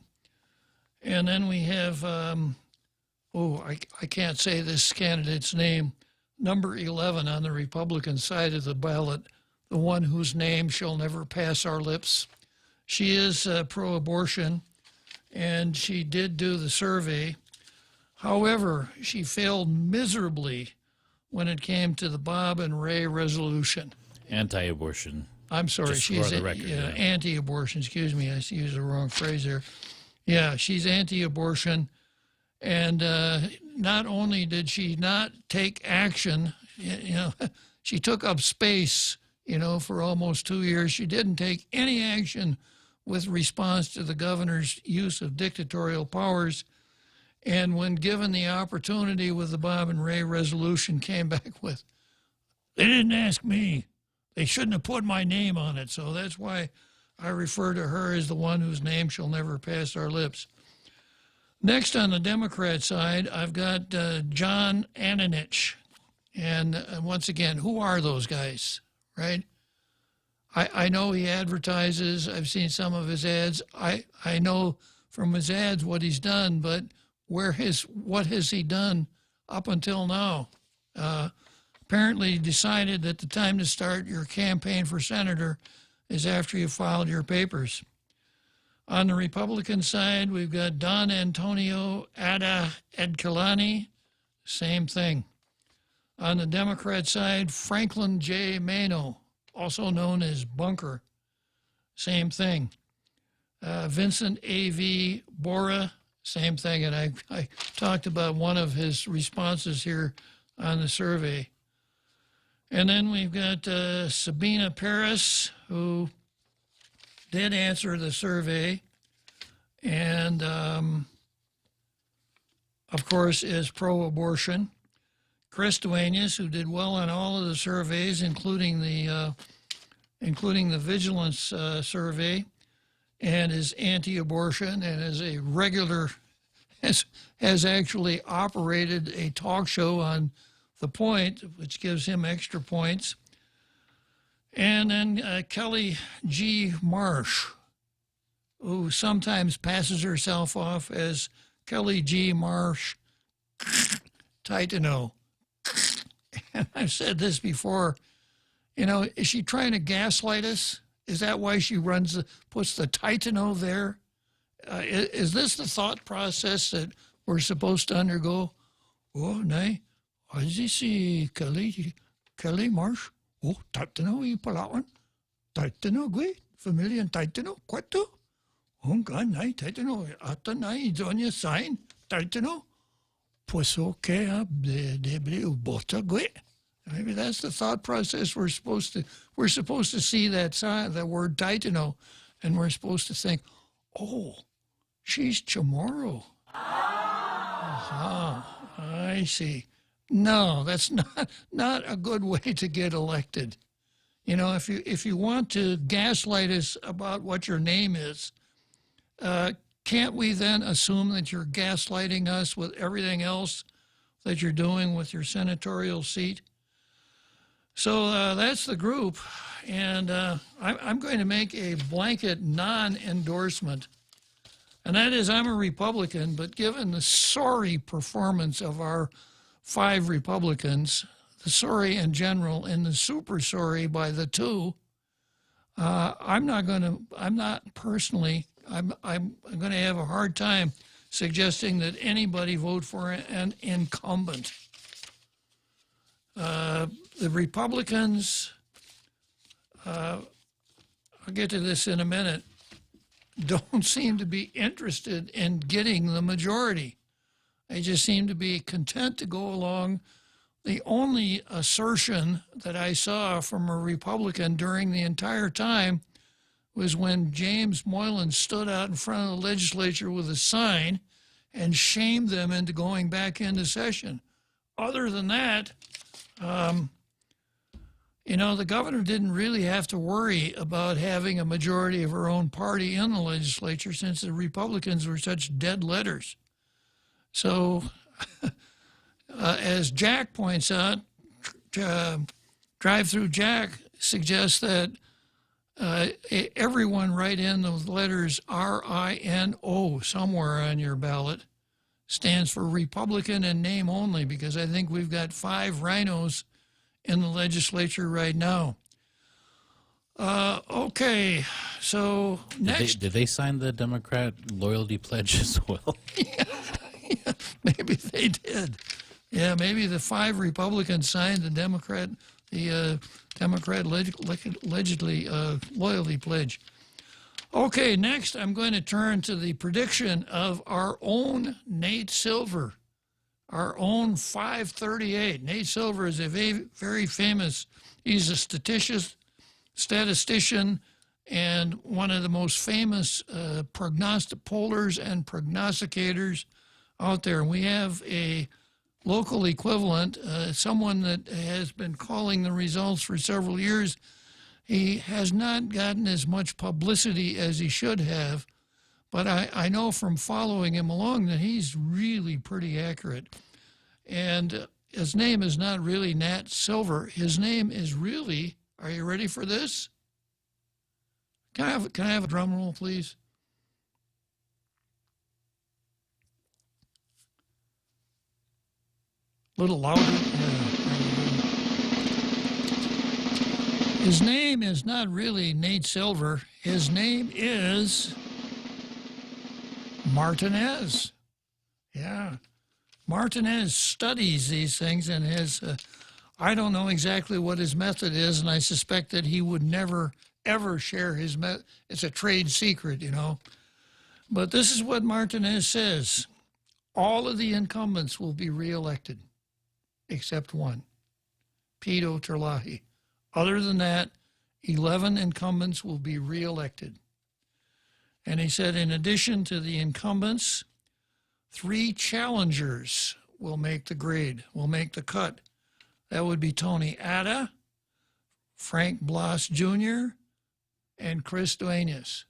And then we have, I can't say this candidate's name, number 11 on the Republican side of the ballot, the one whose name shall never pass our lips. She is pro-abortion, and she did do the survey. However, she failed miserably when it came to the Bob and Ray resolution. Anti-abortion. I'm sorry, Just she's for the record, anti-abortion. Excuse me, I used the wrong phrase there. Yeah, she's anti-abortion, and not only did she not take action, she took up space, for almost 2 years. She didn't take any action with response to the governor's use of dictatorial powers, and when given the opportunity with the Bob and Ray resolution, came back with, they didn't ask me. They shouldn't have put my name on it. So that's why I refer to her as the one whose name shall never pass our lips. Next on the Democrat side, I've got John Ananich. And once again, who are those guys, right? I know he advertises. I've seen some of his ads. I know from his ads what he's done, but what has he done up until now? Apparently decided that the time to start your campaign for senator is after you filed your papers. On the Republican side, we've got Don Antonio Ada Edkalani, same thing. On the Democrat side, Franklin J. Mano, also known as Bunker, same thing. Vincent A.V. Bora, same thing. And I talked about one of his responses here on the survey. And then we've got Sabina Paris, who did answer the survey, and of course is pro-abortion. Chris Duenas, who did well on all of the surveys, including the vigilance survey, and is anti-abortion and is a regular, has actually operated a talk show on The Point, which gives him extra points. And then Kelly G. Marsh, who sometimes passes herself off as Kelly G. Marsh Titano. And I've said this before, you know, is she trying to gaslight us? Is that why she puts the Titano there? Is this the thought process that we're supposed to undergo? Oh, nay, as you see, Kelly Marsh. Oh, Titano, you pull out one. Titano, gui, familiar Titano, kwato. Oh, God, nay, Titano, ata nay, it's on your sign, Titano. Pues okay, de bota gui. Maybe that's the thought process we're supposed to see that sign, that word Titano, and we're supposed to think, oh, she's Chamorro. I see. No, that's not a good way to get elected. You know, if you want to gaslight us about what your name is, can't we then assume that you're gaslighting us with everything else that you're doing with your senatorial seat? So that's the group, and I'm going to make a blanket non-endorsement, and that is I'm a Republican, but given the sorry performance of our 5 Republicans, the sorry in general and the super sorry by the 2, I'm going to have a hard time suggesting that anybody vote for an incumbent. The Republicans, I'll get to this in a minute, don't seem to be interested in getting the majority. They just seem to be content to go along. The only assertion that I saw from a Republican during the entire time was when James Moylan stood out in front of the legislature with a sign and shamed them into going back into session. Other than that, you know, the governor didn't really have to worry about having a majority of her own party in the legislature since the Republicans were such dead letters. So, as Jack points out, Drive-Through Jack suggests that everyone write in the letters R-I-N-O somewhere on your ballot. Stands for Republican in name only, because I think we've got 5 rhinos in the legislature right now. Okay, so next. Did they sign the Democrat loyalty pledge as well? Yeah, maybe they did. Yeah, maybe the 5 Republicans signed the Democrat allegedly loyalty pledge. Okay, next I'm going to turn to the prediction of our own Nate Silver, our own 538. Nate Silver is a very famous, he's a statistician and one of the most famous pollers and prognosticators out there. And we have a local equivalent, someone that has been calling the results for several years. He has not gotten as much publicity as he should have, but I know from following him along that he's really pretty accurate. And his name is not really Nat Silver. His name is really, are you ready for this? Can I have a drum roll, please? A little louder. His name is not really Nate Silver. His name is Martinez. Yeah. Martinez studies these things and has, I don't know exactly what his method is, and I suspect that he would never, ever share his method. It's a trade secret, you know. But this is what Martinez says. All of the incumbents will be reelected, except one. Pito Terlahi. Other than that, 11 incumbents will be reelected. And he said, in addition to the incumbents, 3 challengers will make the grade, will make the cut. That would be Tony Atta, Frank Blas Jr., and Chris Duenas.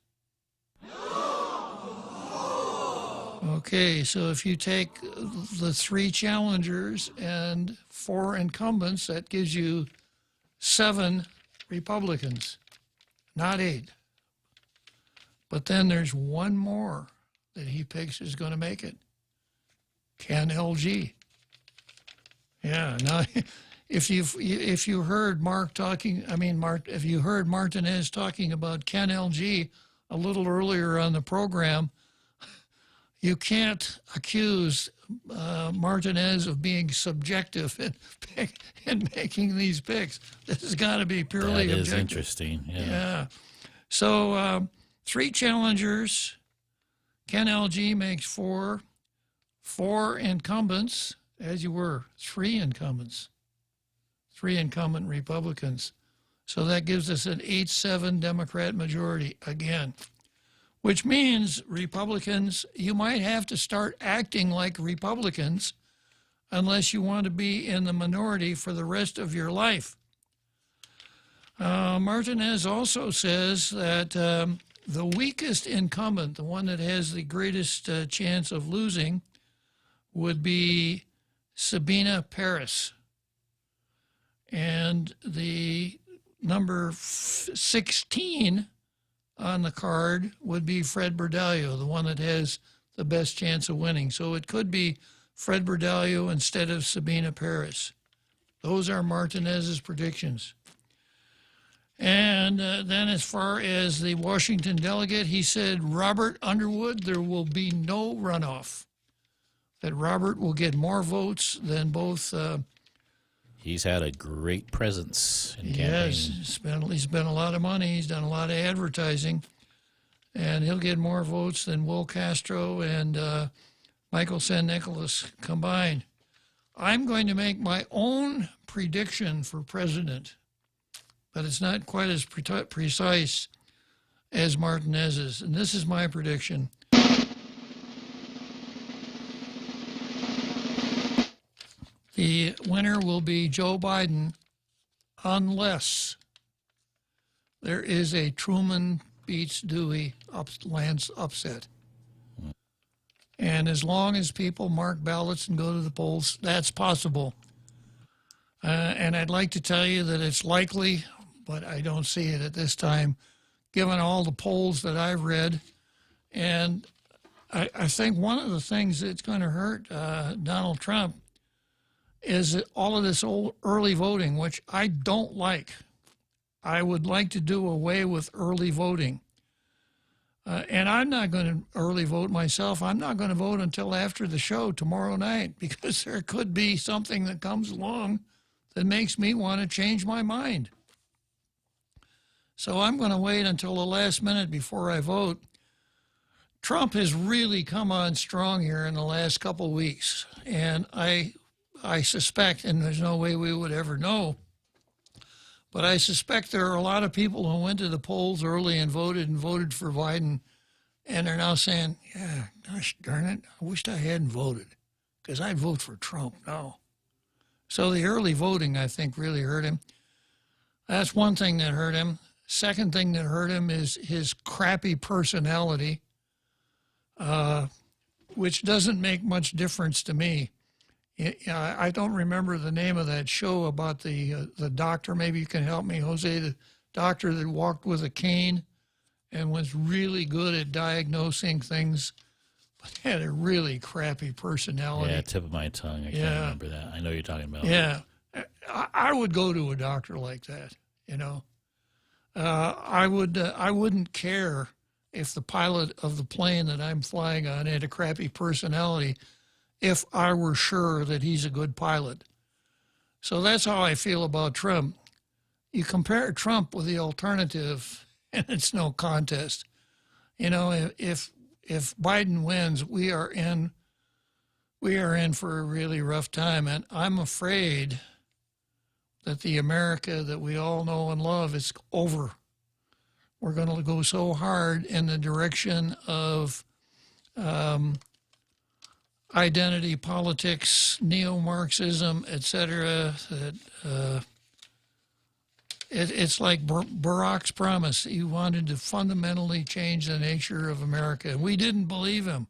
Okay, so if you take the 3 challengers and 4 incumbents, that gives you 7 Republicans, not 8. But then there's one more that he picks is going to make it. Ken LG. Yeah, now if you heard if you heard Martinez talking about Ken LG a little earlier on the program, you can't accuse Martinez of being subjective in making these picks. This has got to be purely objective. That is interesting. Yeah. So 3 challengers. Ken LG makes 4. 4 incumbents, as you were. 3 incumbents. 3 incumbent Republicans. So that gives us an 8-7 Democrat majority again. Which means Republicans, you might have to start acting like Republicans unless you want to be in the minority for the rest of your life. Martinez also says that the weakest incumbent, the one that has the greatest chance of losing, would be Sabina Paris. And the number 16 on the card would be Fred Berdallo, the one that has the best chance of winning. So it could be Fred Berdallo instead of Sabina Paris. Those are Martinez's predictions. And then as far as the Washington delegate, he said Robert Underwood, there will be no runoff. That Robert will get more votes than both. He's had a great presence in campaign. Yes, he's spent a lot of money. He's done a lot of advertising. And he'll get more votes than Will Castro and Michael San Nicolas combined. I'm going to make my own prediction for president, but it's not quite as precise as Martinez's. And this is my prediction. The winner will be Joe Biden unless there is a Truman beats Dewey Lance upset. And as long as people mark ballots and go to the polls, that's possible. And I'd like to tell you that it's likely, but I don't see it at this time, given all the polls that I've read. And I think one of the things that's going to hurt Donald Trump is all of this old early voting, which I don't like. I would like to do away with early voting. And I'm not going to early vote myself. I'm not going to vote until after the show tomorrow night because there could be something that comes along that makes me want to change my mind. So I'm going to wait until the last minute before I vote. Trump has really come on strong here in the last couple of weeks. And I suspect, and there's no way we would ever know, but I suspect there are a lot of people who went to the polls early and voted for Biden, and they're now saying, yeah, gosh darn it, I wished I hadn't voted, because I'd vote for Trump now. So the early voting, I think, really hurt him. That's one thing that hurt him. Second thing that hurt him is his crappy personality, which doesn't make much difference to me. I don't remember the name of that show about the doctor. Maybe you can help me, Jose, the doctor that walked with a cane and was really good at diagnosing things, but had a really crappy personality. Yeah, tip of my tongue. I can't remember that. I know you're talking about. Yeah. I would go to a doctor like that, you know. I wouldn't care if the pilot of the plane that I'm flying on had a crappy personality if I were sure that he's a good pilot. So that's how I feel about Trump. You compare Trump with the alternative, and it's no contest. You know, if Biden wins, we are in for a really rough time, and I'm afraid that the America that we all know and love is over. We're going to go so hard in the direction of identity politics, neo-Marxism, etc. That it's like Barack's promise. He wanted to fundamentally change the nature of America. And we didn't believe him,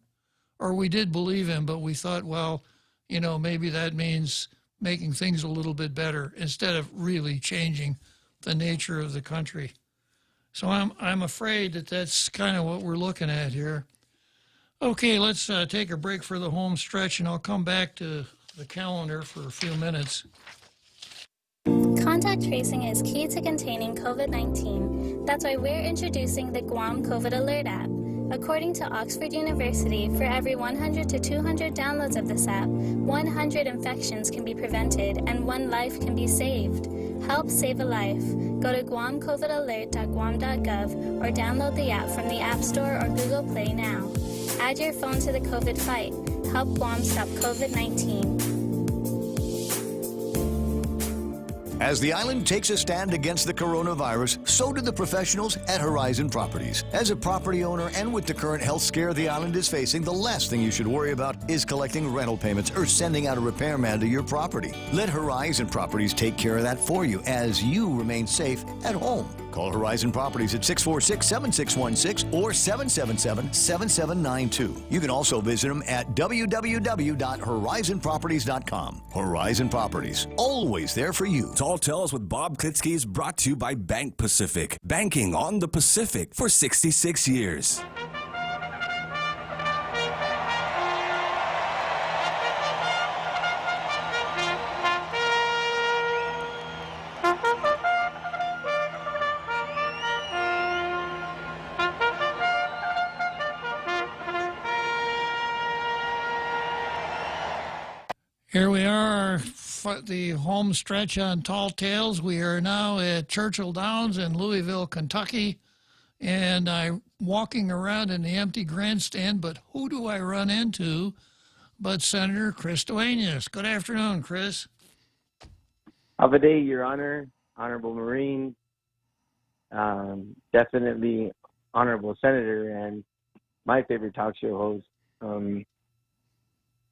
or we did believe him, but we thought, well, you know, maybe that means making things a little bit better instead of really changing the nature of the country. So I'm afraid that that's kind of what we're looking at here. Okay, let's take a break for the home stretch, and I'll come back to the calendar for a few minutes. Contact tracing is key to containing COVID-19. That's why we're introducing the Guam COVID Alert app. According to Oxford University, for every 100 to 200 downloads of this app, 100 infections can be prevented and 1 life can be saved. Help save a life. Go to guamcovidalert.guam.gov or download the app from the App Store or Google Play now. Add your phone to the COVID fight. Help Guam stop COVID-19. As the island takes a stand against the coronavirus, so do the professionals at Horizon Properties. As a property owner and with the current health scare the island is facing, the last thing you should worry about is collecting rental payments or sending out a repairman to your property. Let Horizon Properties take care of that for you as you remain safe at home. Call Horizon Properties at 646-7616 or 777-7792. You can also visit them at www.horizonproperties.com. Horizon Properties, always there for you. Tall Tales with Bob Klitzkie is brought to you by Bank Pacific. Banking on the Pacific for 66 years. Here we are, the home stretch on Tall Tales. We are now at Churchill Downs in Louisville, Kentucky, and I'm walking around in the empty grandstand, but who do I run into but Senator Chris Duenas. Good afternoon, Chris. Have a day, Your Honor, Honorable Marine, definitely Honorable Senator, and my favorite talk show host.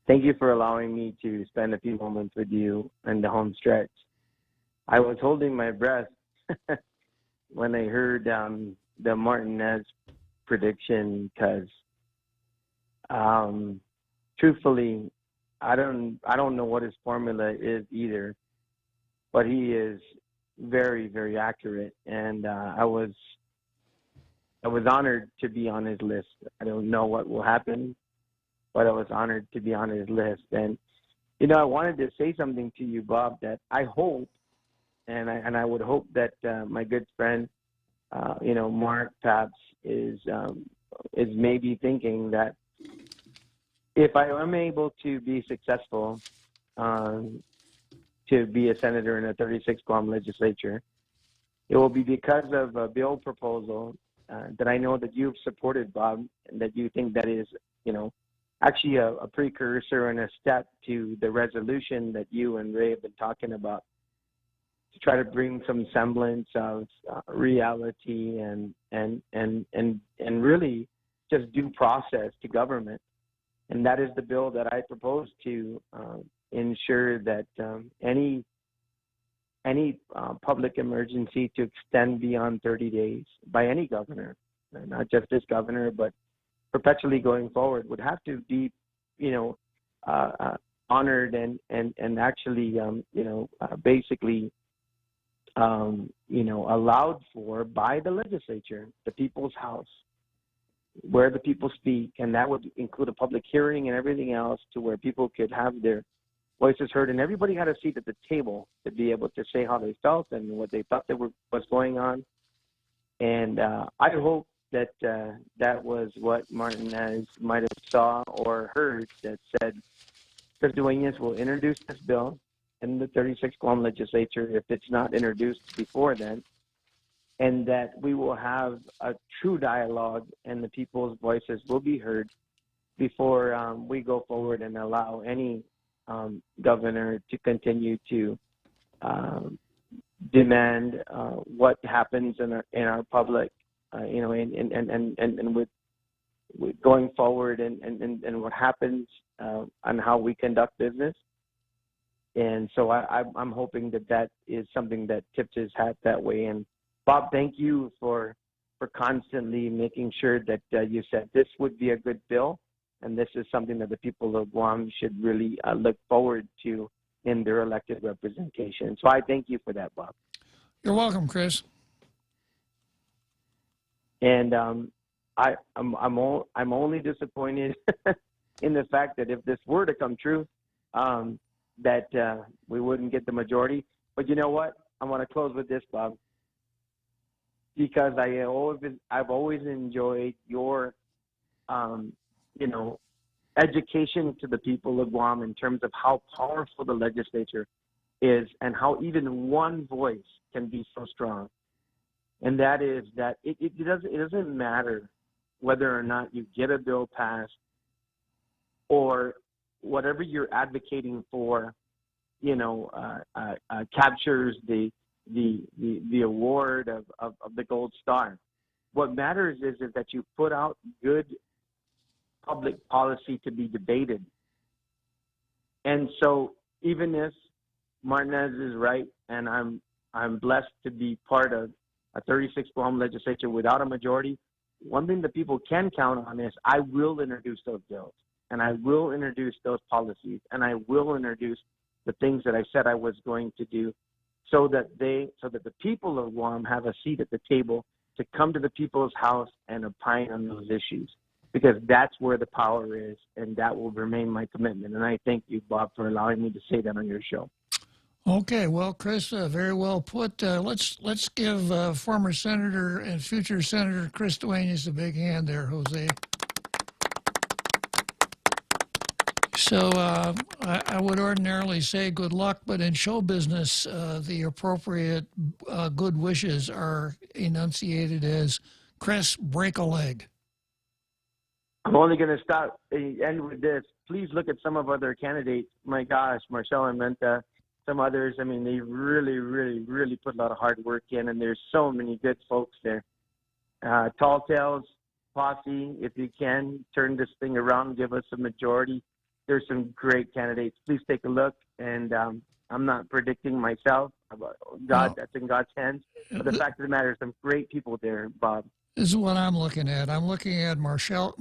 Thank you for allowing me to spend a few moments with you in the home stretch. I was holding my breath when I heard the Martinez prediction because, truthfully, I don't know what his formula is either, but he is very, very accurate, and I was honored to be on his list. I don't know what will happen, but I was honored to be on his list. And, you know, I wanted to say something to you, Bob, that I hope, and I would hope that my good friend, Mark Pabst is maybe thinking that if I am able to be successful to be a senator in a 36 Guam legislature, it will be because of a bill proposal that I know that you've supported, Bob, and that you think that is, actually a precursor and a step to the resolution that you and Ray have been talking about, to try to bring some semblance of reality and really just due process to government. And that is the bill that I propose to ensure that any public emergency to extend beyond 30 days by any governor, not just this governor, but perpetually going forward, would have to be, honored and actually, basically, allowed for by the legislature, the people's house, where the people speak, and that would include a public hearing and everything else to where people could have their voices heard, and everybody had a seat at the table to be able to say how they felt and what they thought was going on. And I hope that that was what Martinez might have saw or heard, that said Chris Duenas will introduce this bill in the 36 Guam legislature if it's not introduced before then, and that we will have a true dialogue and the people's voices will be heard before we go forward and allow any governor to continue to demand what happens in our public, and with going forward and what happens on how we conduct business. And so I'm hoping that is something that tips his hat that way. And Bob, thank you for constantly making sure that you said this would be a good bill, and this is something that the people of Guam should really look forward to in their elected representation. So I thank you for that, Bob. You're welcome, Chris. And I'm only disappointed in the fact that if this were to come true, that we wouldn't get the majority. But you know what? I want to close with this, Bob, because I've always enjoyed your education to the people of Guam in terms of how powerful the legislature is and how even one voice can be so strong. And that is that it doesn't matter whether or not you get a bill passed or whatever you're advocating for, captures the award of the Gold Star. What matters is that you put out good public policy to be debated. And so even if Martinez is right, and I'm blessed to be part of a 36 Guam legislature without a majority, one thing that people can count on is I will introduce those bills, and I will introduce those policies, and I will introduce the things that I said I was going to do, so that the people of Guam have a seat at the table to come to the people's house and opine on those issues, because that's where the power is, and that will remain my commitment. And I thank you, Bob, for allowing me to say that on your show. Okay, well, Chris, very well put. Let's give former Senator and future Senator Chris Duenas a big hand there, Jose. So I would ordinarily say good luck, but in show business, the appropriate good wishes are enunciated as Chris, break a leg. I'm only going to stop and end with this. Please look at some of other candidates. My gosh, Marcel Armenta, some others. I mean, they really, really, really put a lot of hard work in, and there's so many good folks there. Tall Tales Posse, if you can, turn this thing around, give us a majority. There's some great candidates. Please take a look, and I'm not predicting myself. God, that's in God's hands. But the fact of the matter is some great people there, Bob. This is what I'm looking at. I'm looking at Michelle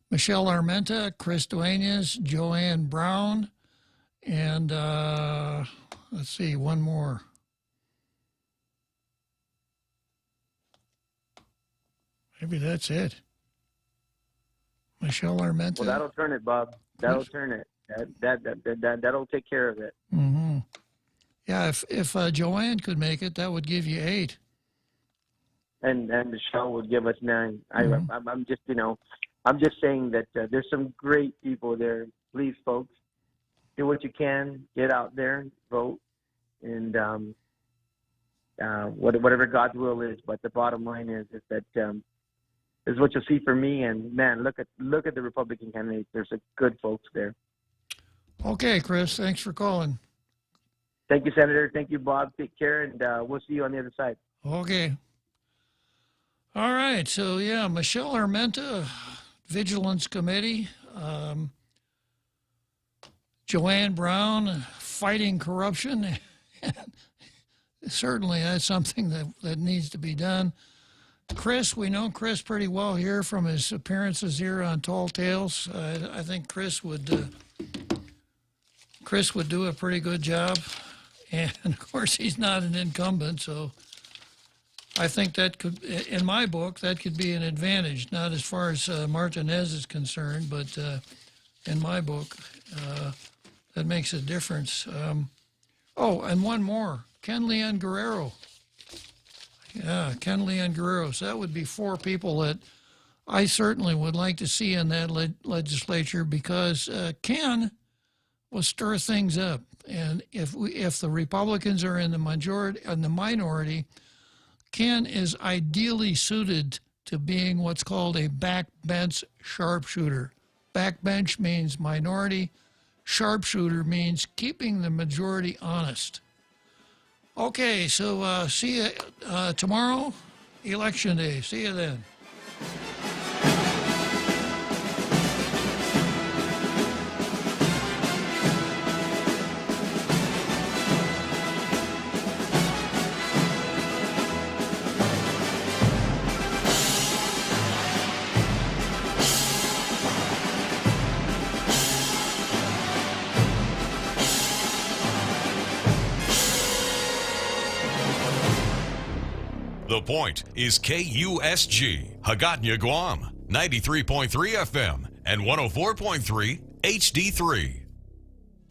Armenta, Chris Duenas, Joanne Brown, and let's see, one more. Maybe that's it. Michelle Armenta. Well, that'll turn it, Bob. That'll turn it. That'll take care of it. Mm-hmm. Yeah, if Joanne could make it, that would give you 8. And Michelle would give us 9. Mm-hmm. I'm just saying that there's some great people there. Please, folks, do what you can. Get out there, vote, and whatever God's will is. But the bottom line is that is what you'll see for me. And man, look at the Republican candidates. There's some good folks there. Okay, Chris, thanks for calling. Thank you, Senator. Thank you, Bob. Take care, and we'll see you on the other side. Okay. All right. So yeah, Michelle Armenta, Vigilance Committee. Joanne Brown, fighting corruption. Certainly, that's something that needs to be done. Chris, we know Chris pretty well here from his appearances here on Tall Tales. I think Chris would do a pretty good job, and of course he's not an incumbent, so I think that could, in my book, that could be an advantage. Not as far as Martinez is concerned, but in my book, that makes a difference. Oh, and one more, Ken Leon Guerrero. Yeah, Ken Leon Guerrero. So that would be 4 people that I certainly would like to see in that legislature, because Ken will stir things up. And if the Republicans are in the minority, Ken is ideally suited to being what's called a backbench sharpshooter. Backbench means minority. Sharpshooter means keeping the majority honest. Okay, so see you tomorrow, Election Day. See you then. The Point is KUSG, Hagåtña, Guam, 93.3 FM and 104.3 HD3.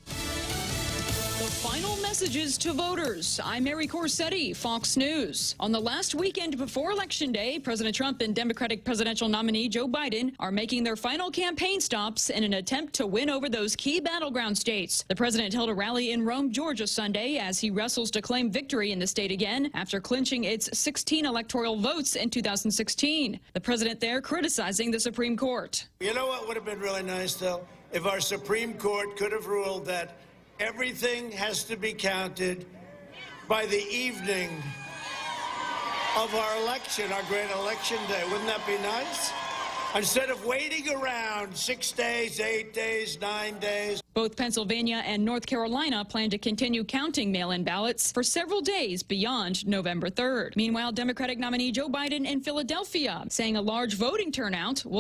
The final messages to voters. I'm Mary Corsetti, Fox News. On the last weekend before Election Day, President Trump and Democratic presidential nominee Joe Biden are making their final campaign stops in an attempt to win over those key battleground states. The president held a rally in Rome, Georgia Sunday as he wrestles to claim victory in the state again after clinching its 16 electoral votes in 2016. The president there criticizing the Supreme Court. You know what would have been really nice, though? If our Supreme Court could have ruled that everything has to be counted by the evening of our election, our great election day. Wouldn't that be nice? Instead of waiting around 6 days, 8 days, 9 days. Both Pennsylvania and North Carolina plan to continue counting mail-in ballots for several days beyond November 3rd. Meanwhile, Democratic nominee Joe Biden in Philadelphia saying a large voting turnout will